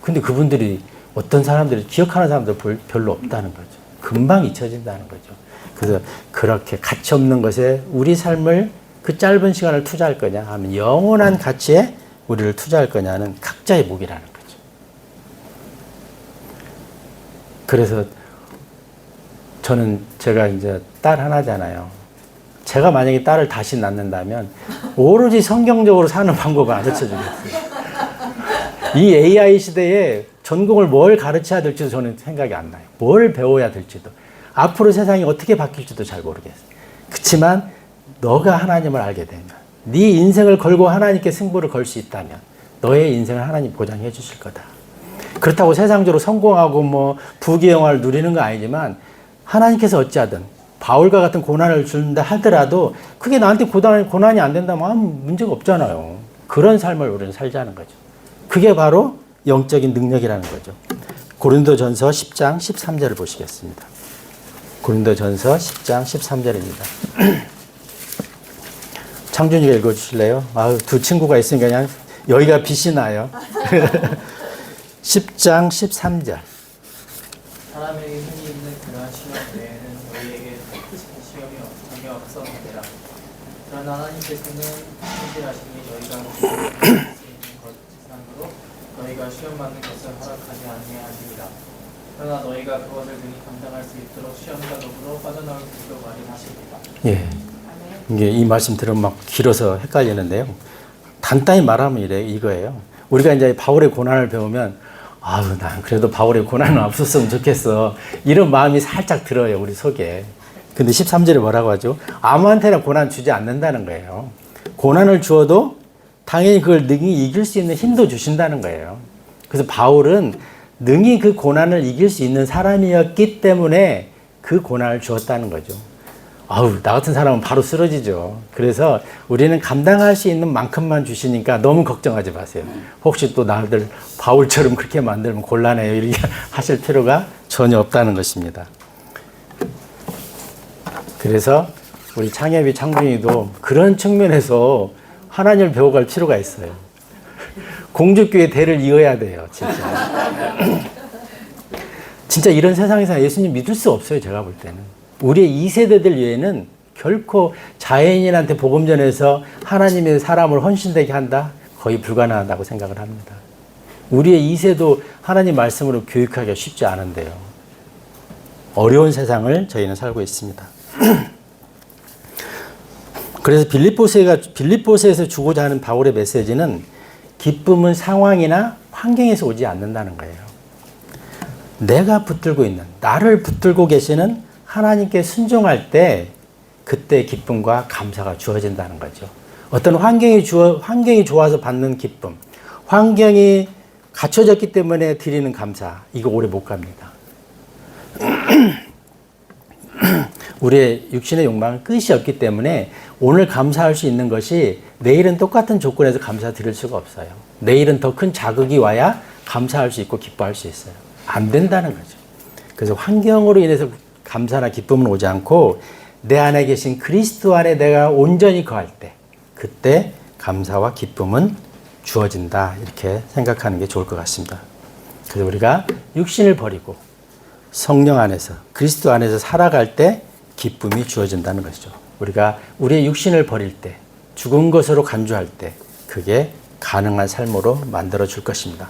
Speaker 1: 근데 그분들이 어떤 사람들이 기억하는 사람들 별로 없다는 거죠. 금방 잊혀진다는 거죠. 그래서 그렇게 가치 없는 것에 우리 삶을 그 짧은 시간을 투자할 거냐 하면 영원한 가치에 우리를 투자할 거냐는 각자의 몫이라는 거죠. 그래서 저는 제가 이제 딸 하나잖아요. 제가 만약에 딸을 다시 낳는다면 오로지 성경적으로 사는 방법을 가르쳐 주겠어요. 이 AI 시대에 전공을 뭘 가르쳐야 될지도 저는 생각이 안 나요. 뭘 배워야 될지도. 앞으로 세상이 어떻게 바뀔지도 잘 모르겠어요. 그렇지만 너가 하나님을 알게 되면, 네 인생을 걸고 하나님께 승부를 걸 수 있다면 너의 인생을 하나님 보장해 주실 거다. 그렇다고 세상적으로 성공하고 뭐 부귀영화를 누리는 건 아니지만 하나님께서 어찌하든 바울과 같은 고난을 준다 하더라도 그게 나한테 고난이 안 된다면 아무 문제가 없잖아요. 그런 삶을 우리는 살자는 거죠. 그게 바로 영적인 능력이라는 거죠. 고린도전서 10장 13절을 보시겠습니다. 고린도전서 10장 13절입니다. 창준이가 읽어주실래요? 두 친구가 있으니까 그냥 여기가 빛이 나요. 10장 13절.
Speaker 3: 사람에게 흔히 있는 그러한 시험 외에는 너희에게 크신 시험이 전혀 없었느니라. 그러나 하나님께서는 신실하시니 너희가 수 있는 것 세상으로 너희가 시험 받는 것을 허락하지 아니하시니라. 그러나 너희가 그것을 능히 감당할 수 있도록 시험과 더불어 빠져나올 길도 마련하십니다.
Speaker 1: 예. 이게 이 말씀 들으면 막 길어서 헷갈리는데요. 간단히 말하면 이거예요. 우리가 이제 바울의 고난을 배우면 난 그래도 바울의 고난은 없었으면 좋겠어. 이런 마음이 살짝 들어요, 우리 속에. 근데 13절에 뭐라고 하죠? 아무한테나 고난 주지 않는다는 거예요. 고난을 주어도 당연히 그걸 능히 이길 수 있는 힘도 주신다는 거예요. 그래서 바울은 능히 그 고난을 이길 수 있는 사람이었기 때문에 그 고난을 주었다는 거죠. 나 같은 사람은 바로 쓰러지죠. 그래서 우리는 감당할 수 있는 만큼만 주시니까 너무 걱정하지 마세요. 혹시 또 나들 바울처럼 그렇게 만들면 곤란해요. 이렇게 하실 필요가 전혀 없다는 것입니다. 그래서 우리 창엽이 창준이도 그런 측면에서 하나님을 배워갈 필요가 있어요. 공주교의 대를 이어야 돼요. 진짜 이런 세상에서 예수님 믿을 수 없어요. 제가 볼 때는. 우리의 2세대들 외에는 결코 자연인한테 복음 전해서 하나님의 사람을 헌신되게 한다? 거의 불가능하다고 생각을 합니다. 우리의 2세도 하나님 말씀으로 교육하기가 쉽지 않은데요. 어려운 세상을 저희는 살고 있습니다. 그래서 빌립보서에서 주고자 하는 바울의 메시지는 기쁨은 상황이나 환경에서 오지 않는다는 거예요. 내가 붙들고 있는, 나를 붙들고 계시는 하나님께 순종할 때 그때 기쁨과 감사가 주어진다는 거죠. 어떤 환경이 좋아서 받는 기쁨, 환경이 갖춰졌기 때문에 드리는 감사, 이거 오래 못 갑니다. 우리의 육신의 욕망은 끝이 없기 때문에 오늘 감사할 수 있는 것이 내일은 똑같은 조건에서 감사 드릴 수가 없어요. 내일은 더 큰 자극이 와야 감사할 수 있고 기뻐할 수 있어요. 안 된다는 거죠. 그래서 환경으로 인해서 감사나 기쁨은 오지 않고 내 안에 계신 그리스도 안에 내가 온전히 거할 때 그때 감사와 기쁨은 주어진다. 이렇게 생각하는 게 좋을 것 같습니다. 그래서 우리가 육신을 버리고 성령 안에서 그리스도 안에서 살아갈 때 기쁨이 주어진다는 것이죠. 우리가 우리의 육신을 버릴 때 죽은 것으로 간주할 때 그게 가능한 삶으로 만들어 줄 것입니다.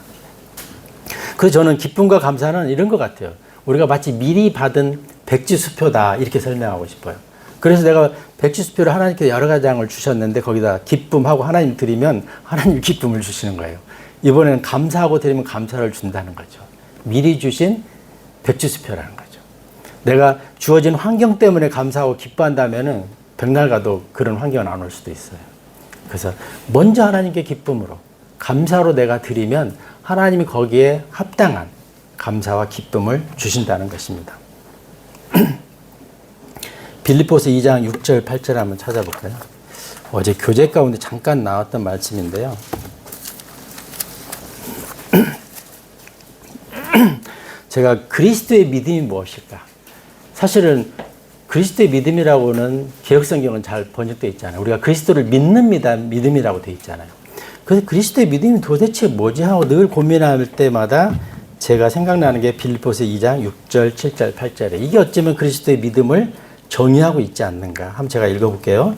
Speaker 1: 그래서 저는 기쁨과 감사는 이런 것 같아요. 우리가 마치 미리 받은 백지수표다 이렇게 설명하고 싶어요. 그래서 내가 백지수표를 하나님께 여러 가지 장을 주셨는데 거기다 기쁨하고 하나님 드리면 하나님 기쁨을 주시는 거예요. 이번에는 감사하고 드리면 감사를 준다는 거죠. 미리 주신 백지수표라는 거죠. 내가 주어진 환경 때문에 감사하고 기뻐한다면은 백날 가도 그런 환경은 안 올 수도 있어요. 그래서 먼저 하나님께 기쁨으로 감사로 내가 드리면 하나님이 거기에 합당한 감사와 기쁨을 주신다는 것입니다. 빌립보서 2장 6절 8절 한번 찾아볼까요? 어제 교재 가운데 잠깐 나왔던 말씀인데요. 제가 그리스도의 믿음이 무엇일까? 사실은 그리스도의 믿음이라고는 개혁성경은 잘 번역되어 있잖아요. 우리가 그리스도를 믿는 믿음이라고 되어 있잖아요. 그래서 그리스도의 믿음이 도대체 뭐지 하고 늘 고민할 때마다 제가 생각나는 게 빌립보서 2장 6절, 7절, 8절에 이게 어쩌면 그리스도의 믿음을 정의하고 있지 않는가. 한번 제가 읽어볼게요.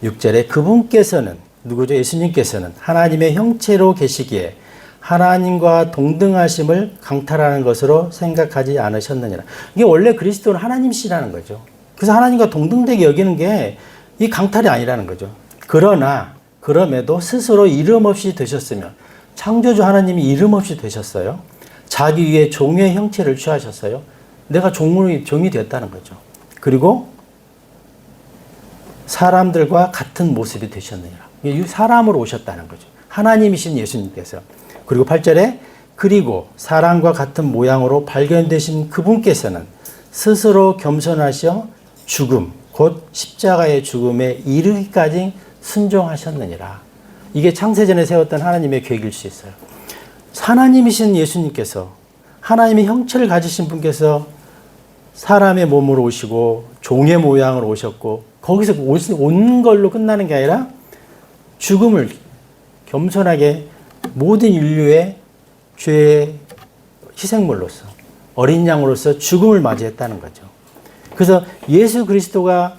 Speaker 1: 6절에 그분께서는 누구죠? 예수님께서는 하나님의 형체로 계시기에 하나님과 동등하심을 강탈하는 것으로 생각하지 않으셨느니라. 이게 원래 그리스도는 하나님이시라는 거죠. 그래서 하나님과 동등되게 여기는 게 이 강탈이 아니라는 거죠. 그러나 그럼에도 스스로 이름 없이 되셨으며 창조주 하나님이 이름 없이 되셨어요. 자기 위에 종의 형체를 취하셨어요. 내가 종이 되었다는 거죠. 그리고 사람들과 같은 모습이 되셨느니라. 사람으로 오셨다는 거죠. 하나님이신 예수님께서. 그리고 8절에 그리고 사람과 같은 모양으로 발견되신 그분께서는 스스로 겸손하셔 죽음, 곧 십자가의 죽음에 이르기까지 순종하셨느니라. 이게 창세전에 세웠던 하나님의 계획일 수 있어요. 하나님이신 예수님께서, 하나님의 형체를 가지신 분께서 사람의 몸으로 오시고 종의 모양으로 오셨고, 거기서 온 걸로 끝나는 게 아니라 죽음을 겸손하게 모든 인류의 죄의 희생물로서, 어린 양으로서 죽음을 맞이했다는 거죠. 그래서 예수 그리스도가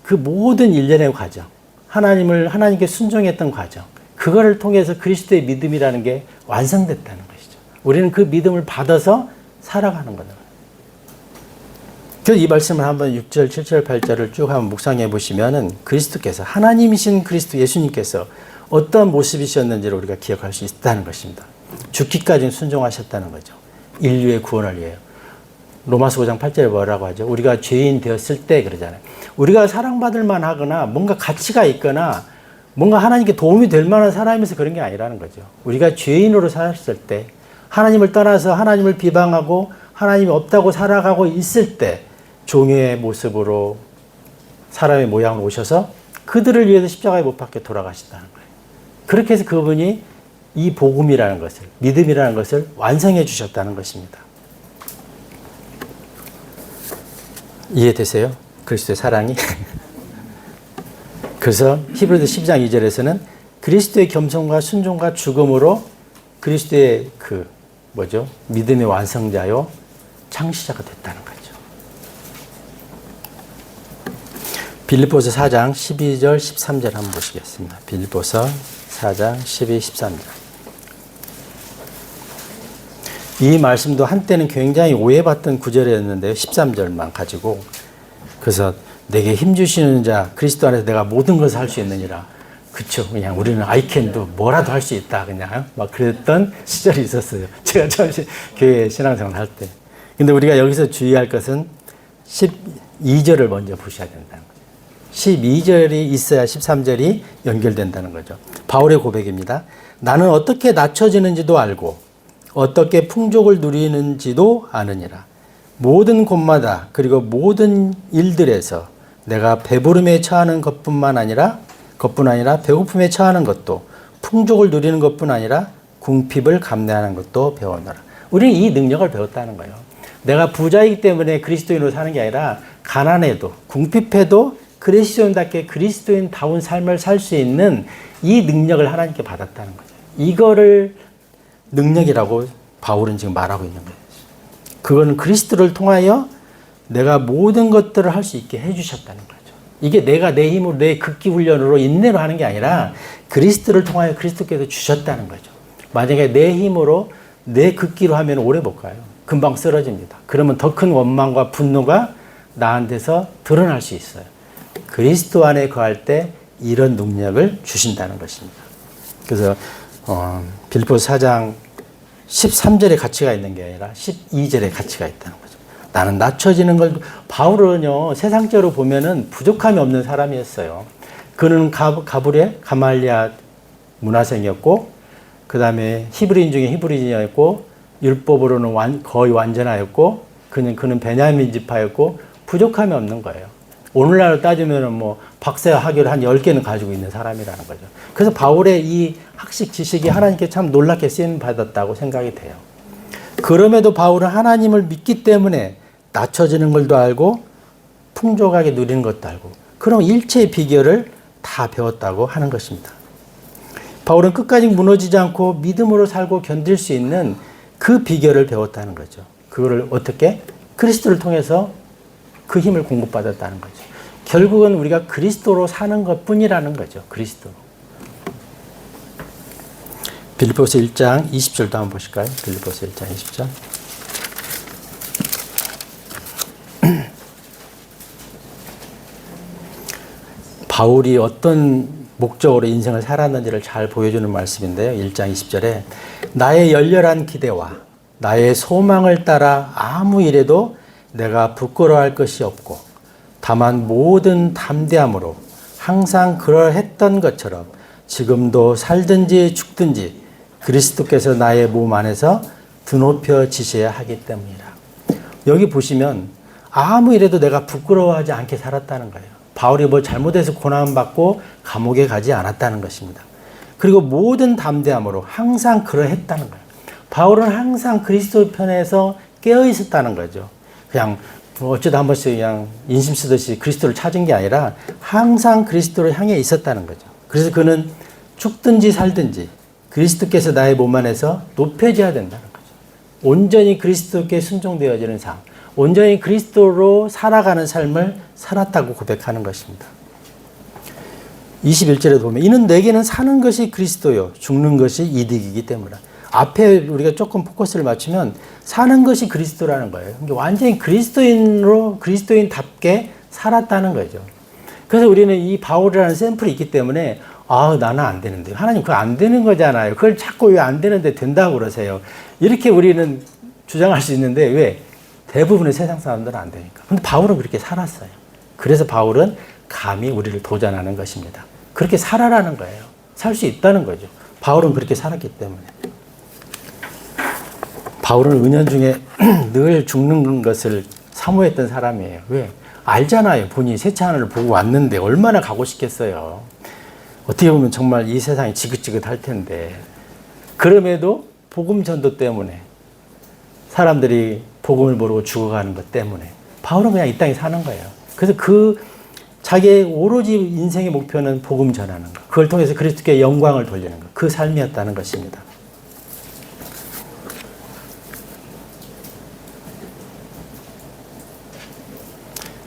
Speaker 1: 그 모든 일련의 과정, 하나님께 순종했던 과정, 그거를 통해서 그리스도의 믿음이라는 게 완성됐다는 것이죠. 우리는 그 믿음을 받아서 살아가는 거다. 그래서 이 말씀을 한번 6절, 7절, 8절을 쭉 한번 묵상해 보시면은 그리스도께서, 하나님이신 그리스도 예수님께서 어떤 모습이셨는지를 우리가 기억할 수 있다는 것입니다. 죽기까지 순종하셨다는 거죠. 인류의 구원을 위해요. 로마서 5장 8절에 뭐라고 하죠? 우리가 죄인 되었을 때 그러잖아요. 우리가 사랑받을 만하거나 뭔가 가치가 있거나 뭔가 하나님께 도움이 될 만한 사람이면서 그런 게 아니라는 거죠. 우리가 죄인으로 살았을 때, 하나님을 떠나서 하나님을 비방하고 하나님이 없다고 살아가고 있을 때 종의 모습으로 사람의 모양으로 오셔서 그들을 위해서 십자가에 못 박혀 돌아가신다는 거예요. 그렇게 해서 그분이 이 복음이라는 것을, 믿음이라는 것을 완성해 주셨다는 것입니다. 이해되세요? 그리스도의 사랑이? 그래서 히브리서 12장 2절에서는 그리스도의 겸손과 순종과 죽음으로 그리스도의 믿음의 완성자요 창시자가 됐다는 거죠. 빌립보서 4장 12절 13절 한번 보시겠습니다. 빌립보서 4장 12, 13절. 이 말씀도 한때는 굉장히 오해받던 구절이었는데요. 13절만 가지고. 그래서 내게 힘주시는 자 그리스도 안에서 내가 모든 것을 할 수 있느니라. 그쵸. 그냥 우리는 I can do 뭐라도 할 수 있다. 그냥 막 그랬던 시절이 있었어요. 제가 처음 교회 신앙생활 할 때. 근데 우리가 여기서 주의할 것은 12절을 먼저 보셔야 된다는 거죠. 12절이 있어야 13절이 연결된다는 거죠. 바울의 고백입니다. 나는 어떻게 낮춰지는지도 알고 어떻게 풍족을 누리는지도 아느니라. 모든 곳마다 그리고 모든 일들에서 내가 배부름에 처하는 것뿐 아니라 배고픔에 처하는 것도 풍족을 누리는 것뿐 아니라 궁핍을 감내하는 것도 배웠노라. 우리는 이 능력을 배웠다는 거예요. 내가 부자이기 때문에 그리스도인으로 사는 게 아니라 가난해도 궁핍해도 그리스도인답게 그리스도인다운 삶을 살 수 있는 이 능력을 하나님께 받았다는 거죠. 이거를 능력이라고 바울은 지금 말하고 있는 거예요. 그거는 그리스도를 통하여 내가 모든 것들을 할 수 있게 해주셨다는 거죠. 이게 내가 내 힘으로 내 극기 훈련으로 인내로 하는 게 아니라 그리스도를 통하여 그리스도께서 주셨다는 거죠. 만약에 내 힘으로 내 극기로 하면 오래 못 가요. 금방 쓰러집니다. 그러면 더 큰 원망과 분노가 나한테서 드러날 수 있어요. 그리스도 안에 거할 때 이런 능력을 주신다는 것입니다. 그래서 빌립보서 4장 13절의 가치가 있는 게 아니라 12절의 가치가 있다는 거죠. 나는 낮춰지는 걸, 바울은요, 세상적으로 보면은 부족함이 없는 사람이었어요. 그는 가불의 가말리아 문화생이었고, 그 다음에 히브리인 중에 히브리인이었고, 율법으로는 거의 완전하였고, 그는 베냐민 지파였고, 부족함이 없는 거예요. 오늘날로 따지면은 뭐 박사 학위를 한 10개는 가지고 있는 사람이라는 거죠. 그래서 바울의 이 학식 지식이 하나님께 참 놀랍게 쓰임 받았다고 생각이 돼요. 그럼에도 바울은 하나님을 믿기 때문에 낮춰지는 걸도 알고 풍족하게 누리는 것도 알고 그럼 일체의 비결을 다 배웠다고 하는 것입니다. 바울은 끝까지 무너지지 않고 믿음으로 살고 견딜 수 있는 그 비결을 배웠다는 거죠. 그거를 어떻게? 그리스도를 통해서 그 힘을 공급받았다는 거죠. 결국은 우리가 그리스도로 사는 것뿐이라는 거죠. 그리스도로. 빌립보서 1장 20절도 한번 보실까요? 빌립보서 1장 20절. 바울이 어떤 목적으로 인생을 살았는지를 잘 보여주는 말씀인데요. 1장 20절에 나의 열렬한 기대와 나의 소망을 따라 아무 일에도 내가 부끄러워할 것이 없고 다만 모든 담대함으로 항상 그러했던 것처럼 지금도 살든지 죽든지 그리스도께서 나의 몸 안에서 드높여지셔야 하기 때문이라. 여기 보시면 아무 일에도 내가 부끄러워하지 않게 살았다는 거예요. 바울이 뭐 잘못해서 고난받고 감옥에 가지 않았다는 것입니다. 그리고 모든 담대함으로 항상 그러했다는 거예요. 바울은 항상 그리스도 편에서 깨어 있었다는 거죠. 그냥 어쩌다 한 번씩 그냥 인심 쓰듯이 그리스도를 찾은 게 아니라 항상 그리스도를 향해 있었다는 거죠. 그래서 그는 죽든지 살든지 그리스도께서 나의 몸 안에서 높여져야 된다는 거죠. 온전히 그리스도께 순종되어지는 삶, 온전히 그리스도로 살아가는 삶을 살았다고 고백하는 것입니다. 21절에 보면 이는 내게는 사는 것이 그리스도요 죽는 것이 이득이기 때문이라. 앞에 우리가 조금 포커스를 맞추면 사는 것이 그리스도라는 거예요. 그러니까 완전히 그리스도인으로 그리스도인답게 살았다는 거죠. 그래서 우리는 이 바울이라는 샘플이 있기 때문에 나는 안 되는데 하나님 그거 안 되는 거잖아요. 그걸 자꾸 왜 안 되는데 된다고 그러세요. 이렇게 우리는 주장할 수 있는데 왜? 대부분의 세상 사람들은 안 되니까. 근데 바울은 그렇게 살았어요. 그래서 바울은 감히 우리를 도전하는 것입니다. 그렇게 살아라는 거예요. 살 수 있다는 거죠. 바울은 그렇게 살았기 때문에. 바울은 은연중에 늘 죽는 것을 사모했던 사람이에요. 왜? 알잖아요. 본인이 세차 하늘을 보고 왔는데 얼마나 가고 싶겠어요. 어떻게 보면 정말 이 세상이 지긋지긋할 텐데 그럼에도 복음 전도 때문에 사람들이 복음을 모르고 죽어가는 것 때문에 바울은 그냥 이 땅에 사는 거예요. 그래서 자기의 오로지 인생의 목표는 복음 전하는 것. 그걸 통해서 그리스도께 영광을 돌리는 것. 그 삶이었다는 것입니다.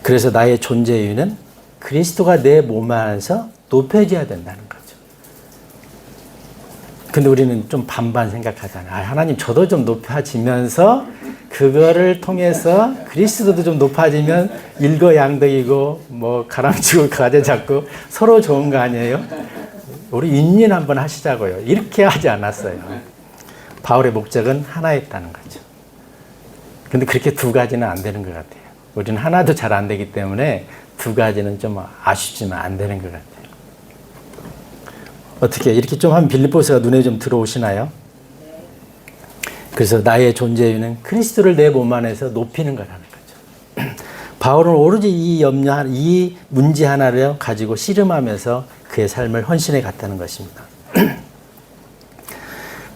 Speaker 1: 그래서 나의 존재 이유는 그리스도가 내 몸 안에서 높여져야 된다는 거죠. 근데 우리는 좀 반반 생각하잖아요. 하나님 저도 좀 높아지면서 그거를 통해서 그리스도도 좀 높아지면 일거양득이고 뭐 가랑치고 가재 잡고 서로 좋은 거 아니에요? 우리 윈윈 한번 하시자고요. 이렇게 하지 않았어요. 바울의 목적은 하나였다는 거죠. 근데 그렇게 두 가지는 안 되는 것 같아요. 우리는 하나도 잘 안 되기 때문에 두 가지는 좀 아쉽지만 안 되는 것 같아요. 어떻게 이렇게 좀 하면 빌립보서가 눈에 좀 들어오시나요? 그래서 나의 존재 이유는 그리스도를 내 몸 안에서 높이는 거라는 거죠. 바울은 오로지 이 문제 하나를 가지고 씨름하면서 그의 삶을 헌신해 갔다는 것입니다.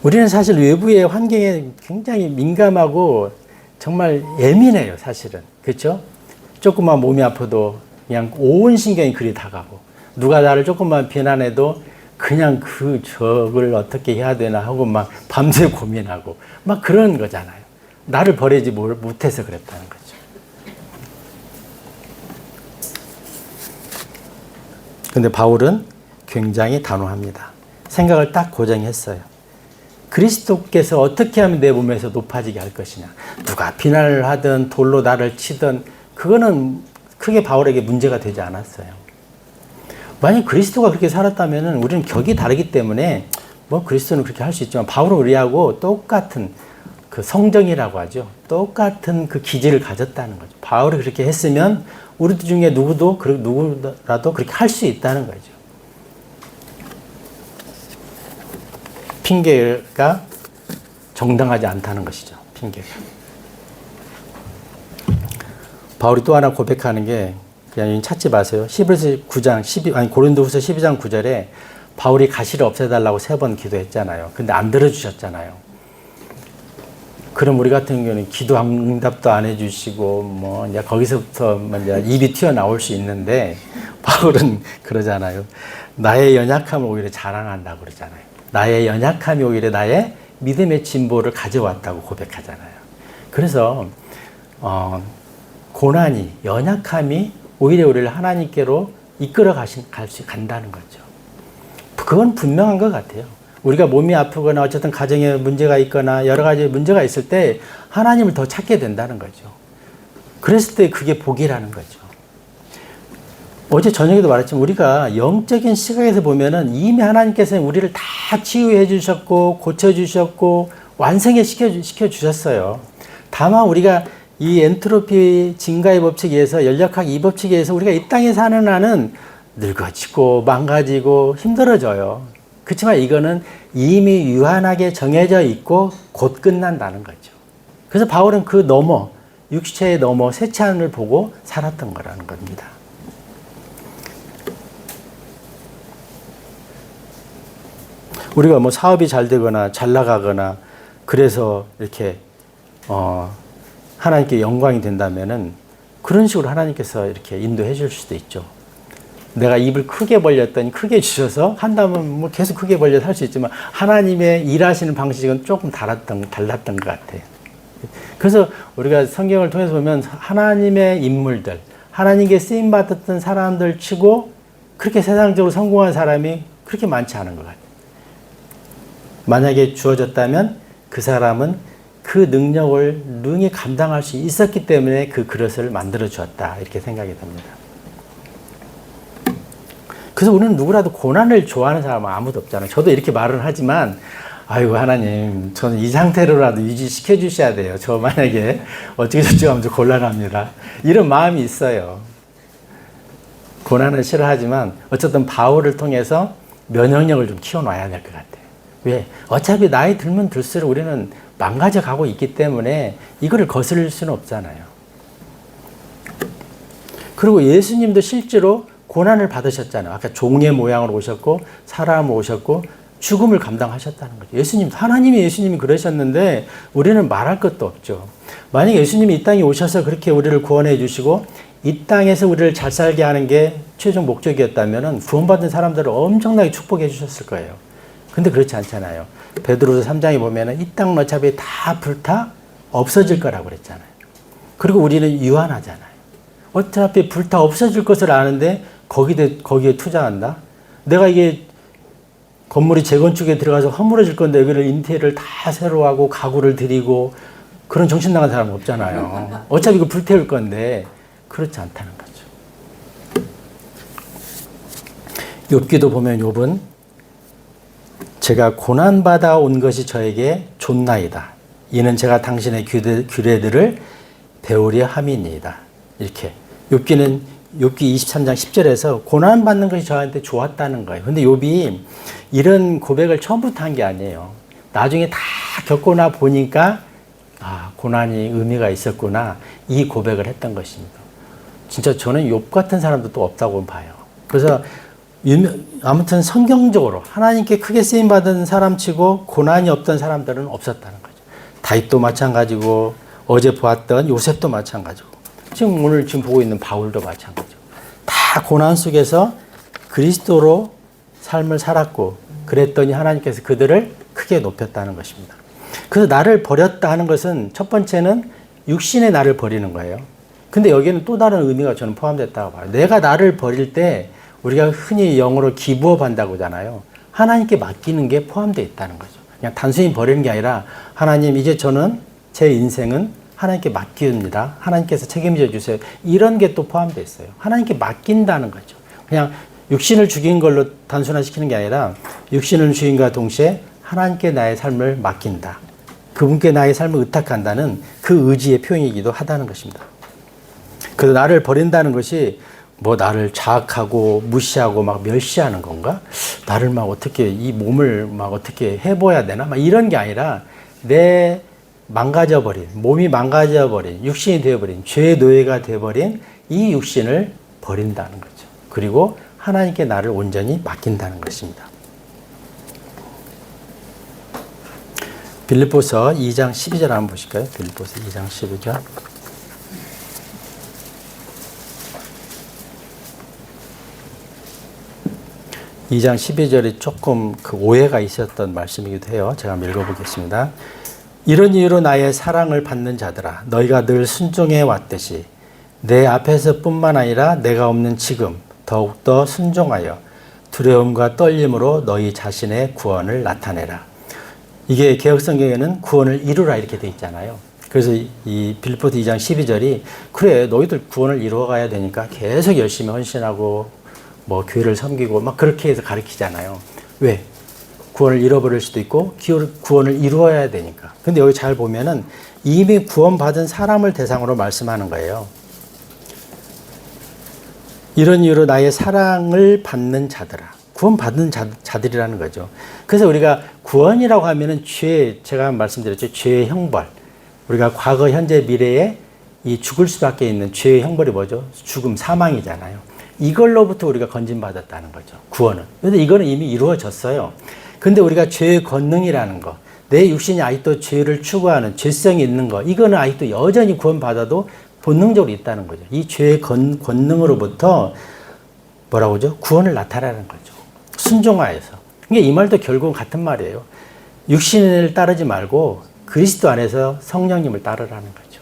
Speaker 1: 우리는 사실 외부의 환경에 굉장히 민감하고 정말 예민해요, 사실은. 그렇죠? 조금만 몸이 아파도 그냥 온 신경이 그리 다가고 누가 나를 조금만 비난해도 그냥 적을 어떻게 해야 되나 하고 막 밤새 고민하고 막 그런 거잖아요. 나를 버리지 못해서 그랬다는 거죠. 근데 바울은 굉장히 단호합니다. 생각을 딱 고정했어요. 그리스도께서 어떻게 하면 내 몸에서 높아지게 할 것이냐. 누가 비난을 하든 돌로 나를 치든 그거는 크게 바울에게 문제가 되지 않았어요. 만약 그리스도가 그렇게 살았다면 우리는 격이 다르기 때문에 뭐 그리스도는 그렇게 할 수 있지만 바울은 우리하고 똑같은 그 성정이라고 하죠. 똑같은 그 기질을 가졌다는 거죠. 바울이 그렇게 했으면 우리 중에 누구라도 그렇게 할 수 있다는 거죠. 핑계가 정당하지 않다는 것이죠. 핑계가. 바울이 또 하나 고백하는 게 그냥 찾지 마세요. 고린도후서 12장 9절에 바울이 가시를 없애달라고 3번 기도했잖아요. 근데 안 들어주셨잖아요. 그럼 우리 같은 경우는 기도 응답도 안 해주시고 뭐 이제 거기서부터 이제 입이 튀어나올 수 있는데 바울은 그러잖아요. 나의 연약함을 오히려 자랑한다고 그러잖아요. 나의 연약함이 오히려 나의 믿음의 진보를 가져왔다고 고백하잖아요. 그래서 고난이, 연약함이 오히려 우리를 하나님께로 이끌어 간다는 거죠. 그건 분명한 것 같아요. 우리가 몸이 아프거나 어쨌든 가정에 문제가 있거나 여러 가지 문제가 있을 때 하나님을 더 찾게 된다는 거죠. 그랬을 때 그게 복이라는 거죠. 어제 저녁에도 말했지만 우리가 영적인 시각에서 보면은 이미 하나님께서는 우리를 다 치유해 주셨고 고쳐 주셨고 완성해 시켜 주셨어요. 다만 우리가 이 엔트로피 증가의 법칙에 의해서 연력학 이 법칙에 의해서 우리가 이 땅에 사는 한은 늙어지고 망가지고 힘들어져요. 그렇지만 이거는 이미 유한하게 정해져 있고 곧 끝난다는 거죠. 그래서 바울은 그 넘어 육체의 넘어 새 하늘을 보고 살았던 거라는 겁니다. 우리가 뭐 사업이 잘 되거나 잘 나가거나 그래서 이렇게 하나님께 영광이 된다면은 그런 식으로 하나님께서 이렇게 인도해 줄 수도 있죠. 내가 입을 크게 벌렸더니 크게 주셔서 한다면 뭐 계속 크게 벌려서 할 수 있지만 하나님의 일하시는 방식은 조금 달랐던 것 같아요. 그래서 우리가 성경을 통해서 보면 하나님의 인물들, 하나님께 쓰임 받았던 사람들 치고 그렇게 세상적으로 성공한 사람이 그렇게 많지 않은 것 같아요. 만약에 주어졌다면 그 사람은 그 능력을 능히 감당할 수 있었기 때문에 그 그릇을 만들어 주었다 이렇게 생각이 듭니다. 그래서 우리는 누구라도 고난을 좋아하는 사람은 아무도 없잖아요. 저도 이렇게 말을 하지만 아이고 하나님 저는 이 상태로라도 유지시켜 주셔야 돼요. 저 만약에 어떻게 저쩌고 하면 좀 곤란합니다. 이런 마음이 있어요. 고난을 싫어하지만 어쨌든 바울을 통해서 면역력을 좀 키워놔야 될 것 같아요. 왜? 어차피 나이 들면 들수록 우리는 망가져 가고 있기 때문에 이거를 거스를 수는 없잖아요. 그리고 예수님도 실제로 고난을 받으셨잖아요. 아까 종의 모양으로 오셨고 사람으로 오셨고 죽음을 감당하셨다는 거죠. 예수님이 그러셨는데 우리는 말할 것도 없죠. 만약 예수님이 이 땅에 오셔서 그렇게 우리를 구원해 주시고 이 땅에서 우리를 잘 살게 하는 게 최종 목적이었다면 구원받은 사람들을 엄청나게 축복해 주셨을 거예요. 근데 그렇지 않잖아요. 베드로서 3장에 보면은 이 땅은 어차피 다 불타 없어질 거라고 그랬잖아요. 그리고 우리는 유한하잖아요. 어차피 불타 없어질 것을 아는데 거기에 투자한다? 내가 이게 건물이 재건축에 들어가서 허물어질 건데 여기를 인테리어를 다 새로 하고 가구를 들이고 그런 정신 나간 사람은 없잖아요. 어차피 이거 불태울 건데 그렇지 않다는 거죠. 욥기도 보면 욥은 제가 고난받아 온 것이 저에게 좋나이다. 이는 제가 당신의 규례들을 배우려 함이니이다. 이렇게 욥기 23장 10절에서 고난받는 것이 저한테 좋았다는 거예요. 근데 욥이 이런 고백을 처음부터 한 게 아니에요. 나중에 다 겪고 보니까 고난이 의미가 있었구나 이 고백을 했던 것입니다. 진짜 저는 욥 같은 사람도 또 없다고 봐요. 그래서 아무튼 성경적으로 하나님께 크게 쓰임받은 사람치고 고난이 없던 사람들은 없었다는 거죠. 다윗도 마찬가지고 어제 보았던 요셉도 마찬가지고 오늘 보고 있는 바울도 마찬가지고 다 고난 속에서 그리스도로 삶을 살았고 그랬더니 하나님께서 그들을 크게 높였다는 것입니다. 그래서 나를 버렸다 하는 것은 첫 번째는 육신의 나를 버리는 거예요. 근데 여기에는 또 다른 의미가 저는 포함됐다고 봐요. 내가 나를 버릴 때 우리가 흔히 영어로 기브업 한다고 하잖아요. 하나님께 맡기는 게 포함되어 있다는 거죠. 그냥 단순히 버리는 게 아니라 하나님 이제 저는 제 인생은 하나님께 맡깁니다. 하나님께서 책임져 주세요. 이런 게 또 포함되어 있어요. 하나님께 맡긴다는 거죠. 그냥 육신을 죽인 걸로 단순화시키는 게 아니라 육신을 죽인과 동시에 하나님께 나의 삶을 맡긴다. 그분께 나의 삶을 의탁한다는 그 의지의 표현이기도 하다는 것입니다. 그래서 나를 버린다는 것이 뭐 나를 자학하고 무시하고 막 멸시하는 건가? 나를 막 어떻게 이 몸을 막 어떻게 해봐야 되나? 막 이런 게 아니라 내 망가져버린 몸이 망가져버린 육신이 되어버린 죄의 노예가 되어버린 이 육신을 버린다는 거죠. 그리고 하나님께 나를 온전히 맡긴다는 것입니다. 빌립보서 2장 12절 한번 보실까요? 빌립보서 2장 12절. 이 장 12절이 조금 그 오해가 있었던 말씀이기도 해요. 제가 한번 읽어보겠습니다. 이런 이유로 나의 사랑을 받는 자들아 너희가 늘 순종해 왔듯이 내 앞에서 뿐만 아니라 내가 없는 지금 더욱더 순종하여 두려움과 떨림으로 너희 자신의 구원을 나타내라. 이게 개혁성경에는 구원을 이루라 이렇게 돼 있잖아요. 그래서 이 빌립보서 2장 12절이 그래 너희들 구원을 이루어가야 되니까 계속 열심히 헌신하고 뭐 교회를 섬기고 막 그렇게 해서 가르치잖아요. 왜? 구원을 잃어버릴 수도 있고 구원을 이루어야 되니까. 근데 여기 잘 보면은 이미 구원받은 사람을 대상으로 말씀하는 거예요. 이런 이유로 나의 사랑을 받는 자들아. 구원받은 자들이라는 거죠. 그래서 우리가 구원이라고 하면은 제가 말씀드렸죠. 죄의 형벌. 우리가 과거, 현재, 미래에 이 죽을 수밖에 있는 죄의 형벌이 뭐죠? 죽음, 사망이잖아요. 이걸로부터 우리가 건진받았다는 거죠. 구원은. 근데 이거는 이미 이루어졌어요. 근데 우리가 죄의 권능이라는 거, 내 육신이 아직도 죄를 추구하는 죄성이 있는 거, 이거는 아직도 여전히 구원받아도 본능적으로 있다는 거죠. 이 죄의 권능으로부터 뭐라고 하죠? 구원을 나타내는 거죠. 순종하여서. 그러니까 이 말도 결국은 같은 말이에요. 육신을 따르지 말고 그리스도 안에서 성령님을 따르라는 거죠.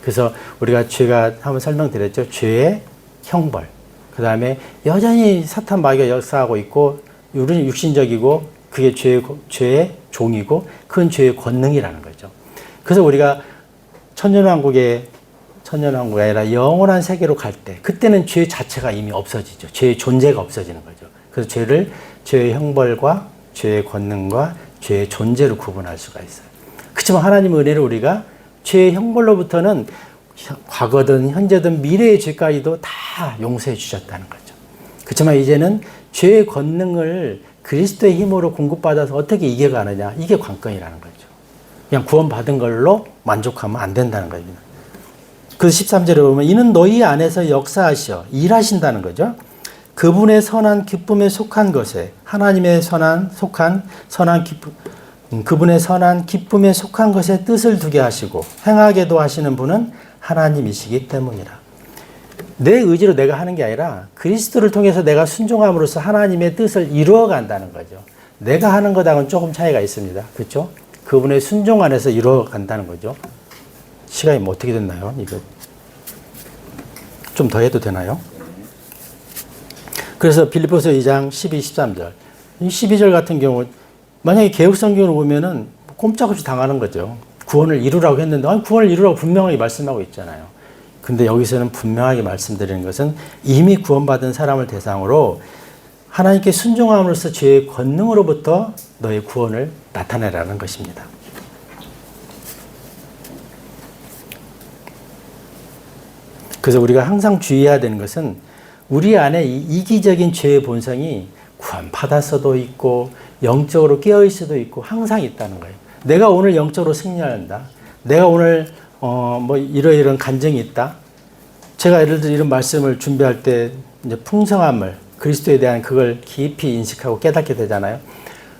Speaker 1: 그래서 우리가 죄가 한번 설명드렸죠. 죄의 형벌. 그 다음에 여전히 사탄 마귀가 역사하고 있고 우리는 육신적이고 그게 죄의 종이고 그건 죄의 권능이라는 거죠. 그래서 우리가 천년왕국이 아니라 영원한 세계로 갈 때 그때는 죄 자체가 이미 없어지죠. 죄의 존재가 없어지는 거죠. 그래서 죄의 형벌과 죄의 권능과 죄의 존재로 구분할 수가 있어요. 그렇지만 하나님의 은혜로 우리가 죄의 형벌로부터는 과거든 현재든 미래의 죄까지도 다 용서해 주셨다는 거죠. 그렇지만 이제는 죄의 권능을 그리스도의 힘으로 공급받아서 어떻게 이겨가느냐, 이게 관건이라는 거죠. 그냥 구원받은 걸로 만족하면 안 된다는 겁니다. 그래서 13절에 보면 이는 너희 안에서 역사하시어 일하신다는 거죠. 그분의 선한 기쁨에 속한 것에 하나님의 그분의 선한 기쁨에 속한 것에 뜻을 두게 하시고 행하게도 하시는 분은 하나님이시기 때문이라. 내 의지로 내가 하는 게 아니라 그리스도를 통해서 내가 순종함으로써 하나님의 뜻을 이루어 간다는 거죠. 내가 하는 것하고는 조금 차이가 있습니다. 그렇죠? 그분의 순종 안에서 이루어 간다는 거죠. 시간이 뭐 어떻게 됐나요? 이거 좀 더 해도 되나요? 그래서 빌립보서 2장 12, 13절. 이 12절 같은 경우 만약에 개혁성경을 보면은 꼼짝없이 당하는 거죠. 구원을 이루라고 했는데 구원을 이루라고 분명하게 말씀하고 있잖아요. 근데 여기서는 분명하게 말씀드리는 것은 이미 구원받은 사람을 대상으로 하나님께 순종함으로써 죄의 권능으로부터 너의 구원을 나타내라는 것입니다. 그래서 우리가 항상 주의해야 되는 것은 우리 안에 이 이기적인 죄의 본성이 구원받았어도 있고 영적으로 깨어있을 수도 있고 항상 있다는 거예요. 내가 오늘 영적으로 승리한다. 내가 오늘 뭐 이런 간증이 있다. 제가 예를 들어 이런 말씀을 준비할 때 이제 풍성함을 그리스도에 대한 그걸 깊이 인식하고 깨닫게 되잖아요.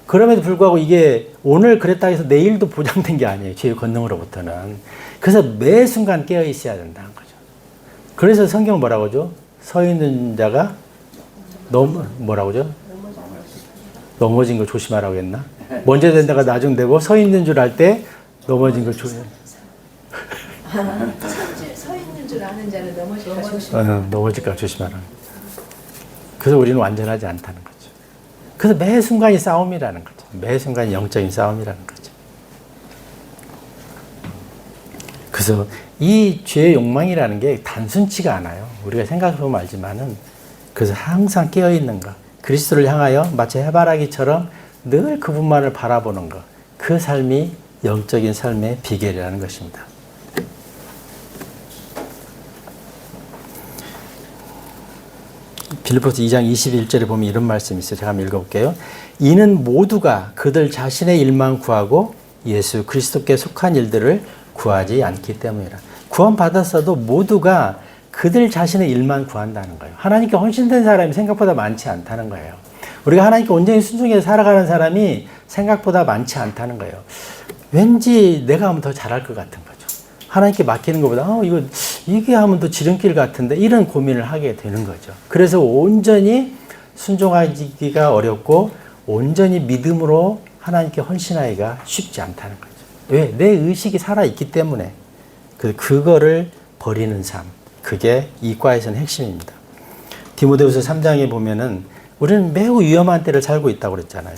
Speaker 1: 그럼에도 불구하고 이게 오늘 그랬다 해서 내일도 보장된 게 아니에요. 죄의 권능으로부터는. 그래서 매 순간 깨어 있어야 된다는 거죠. 그래서 성경은 뭐라고 하죠? 서 있는 자가 뭐라고 하죠? 넘어진 거 조심하라고 했나? 먼저 된 자가 나중 되고 서 있는 줄 알 때 넘어진 걸 조심.
Speaker 4: 서 있는 줄 아는 자는 넘어질까 조심하라.
Speaker 1: 넘어질까 조심하라. 그래서 우리는 완전하지 않다는 거죠. 그래서 매 순간이 싸움이라는 거죠. 매 순간이 영적인 싸움이라는 거죠. 그래서 이 죄의 욕망이라는 게 단순치가 않아요. 우리가 생각해보면 알지만은 그래서 항상 깨어있는 것. 그리스도를 향하여 마치 해바라기처럼 늘 그분만을 바라보는 것. 그 삶이 영적인 삶의 비결이라는 것입니다. 빌립보서 2장 21절에 보면 이런 말씀이 있어요. 제가 한번 읽어볼게요. 이는 모두가 그들 자신의 일만 구하고 예수 그리스도께 속한 일들을 구하지 않기 때문이라. 구원받았어도 모두가 그들 자신의 일만 구한다는 거예요. 하나님께 헌신된 사람이 생각보다 많지 않다는 거예요. 우리가 하나님께 온전히 순종해서 살아가는 사람이 생각보다 많지 않다는 거예요. 왠지 내가 하면 더 잘할 것 같은 거죠. 하나님께 맡기는 것보다 이게 하면 더 지름길 같은데 이런 고민을 하게 되는 거죠. 그래서 온전히 순종하기가 어렵고 온전히 믿음으로 하나님께 헌신하기가 쉽지 않다는 거죠. 왜? 내 의식이 살아있기 때문에 그거를 버리는 삶. 그게 이과에서는 핵심입니다. 디모데후서 3장에 보면은 우리는 매우 위험한 때를 살고 있다고 그랬잖아요.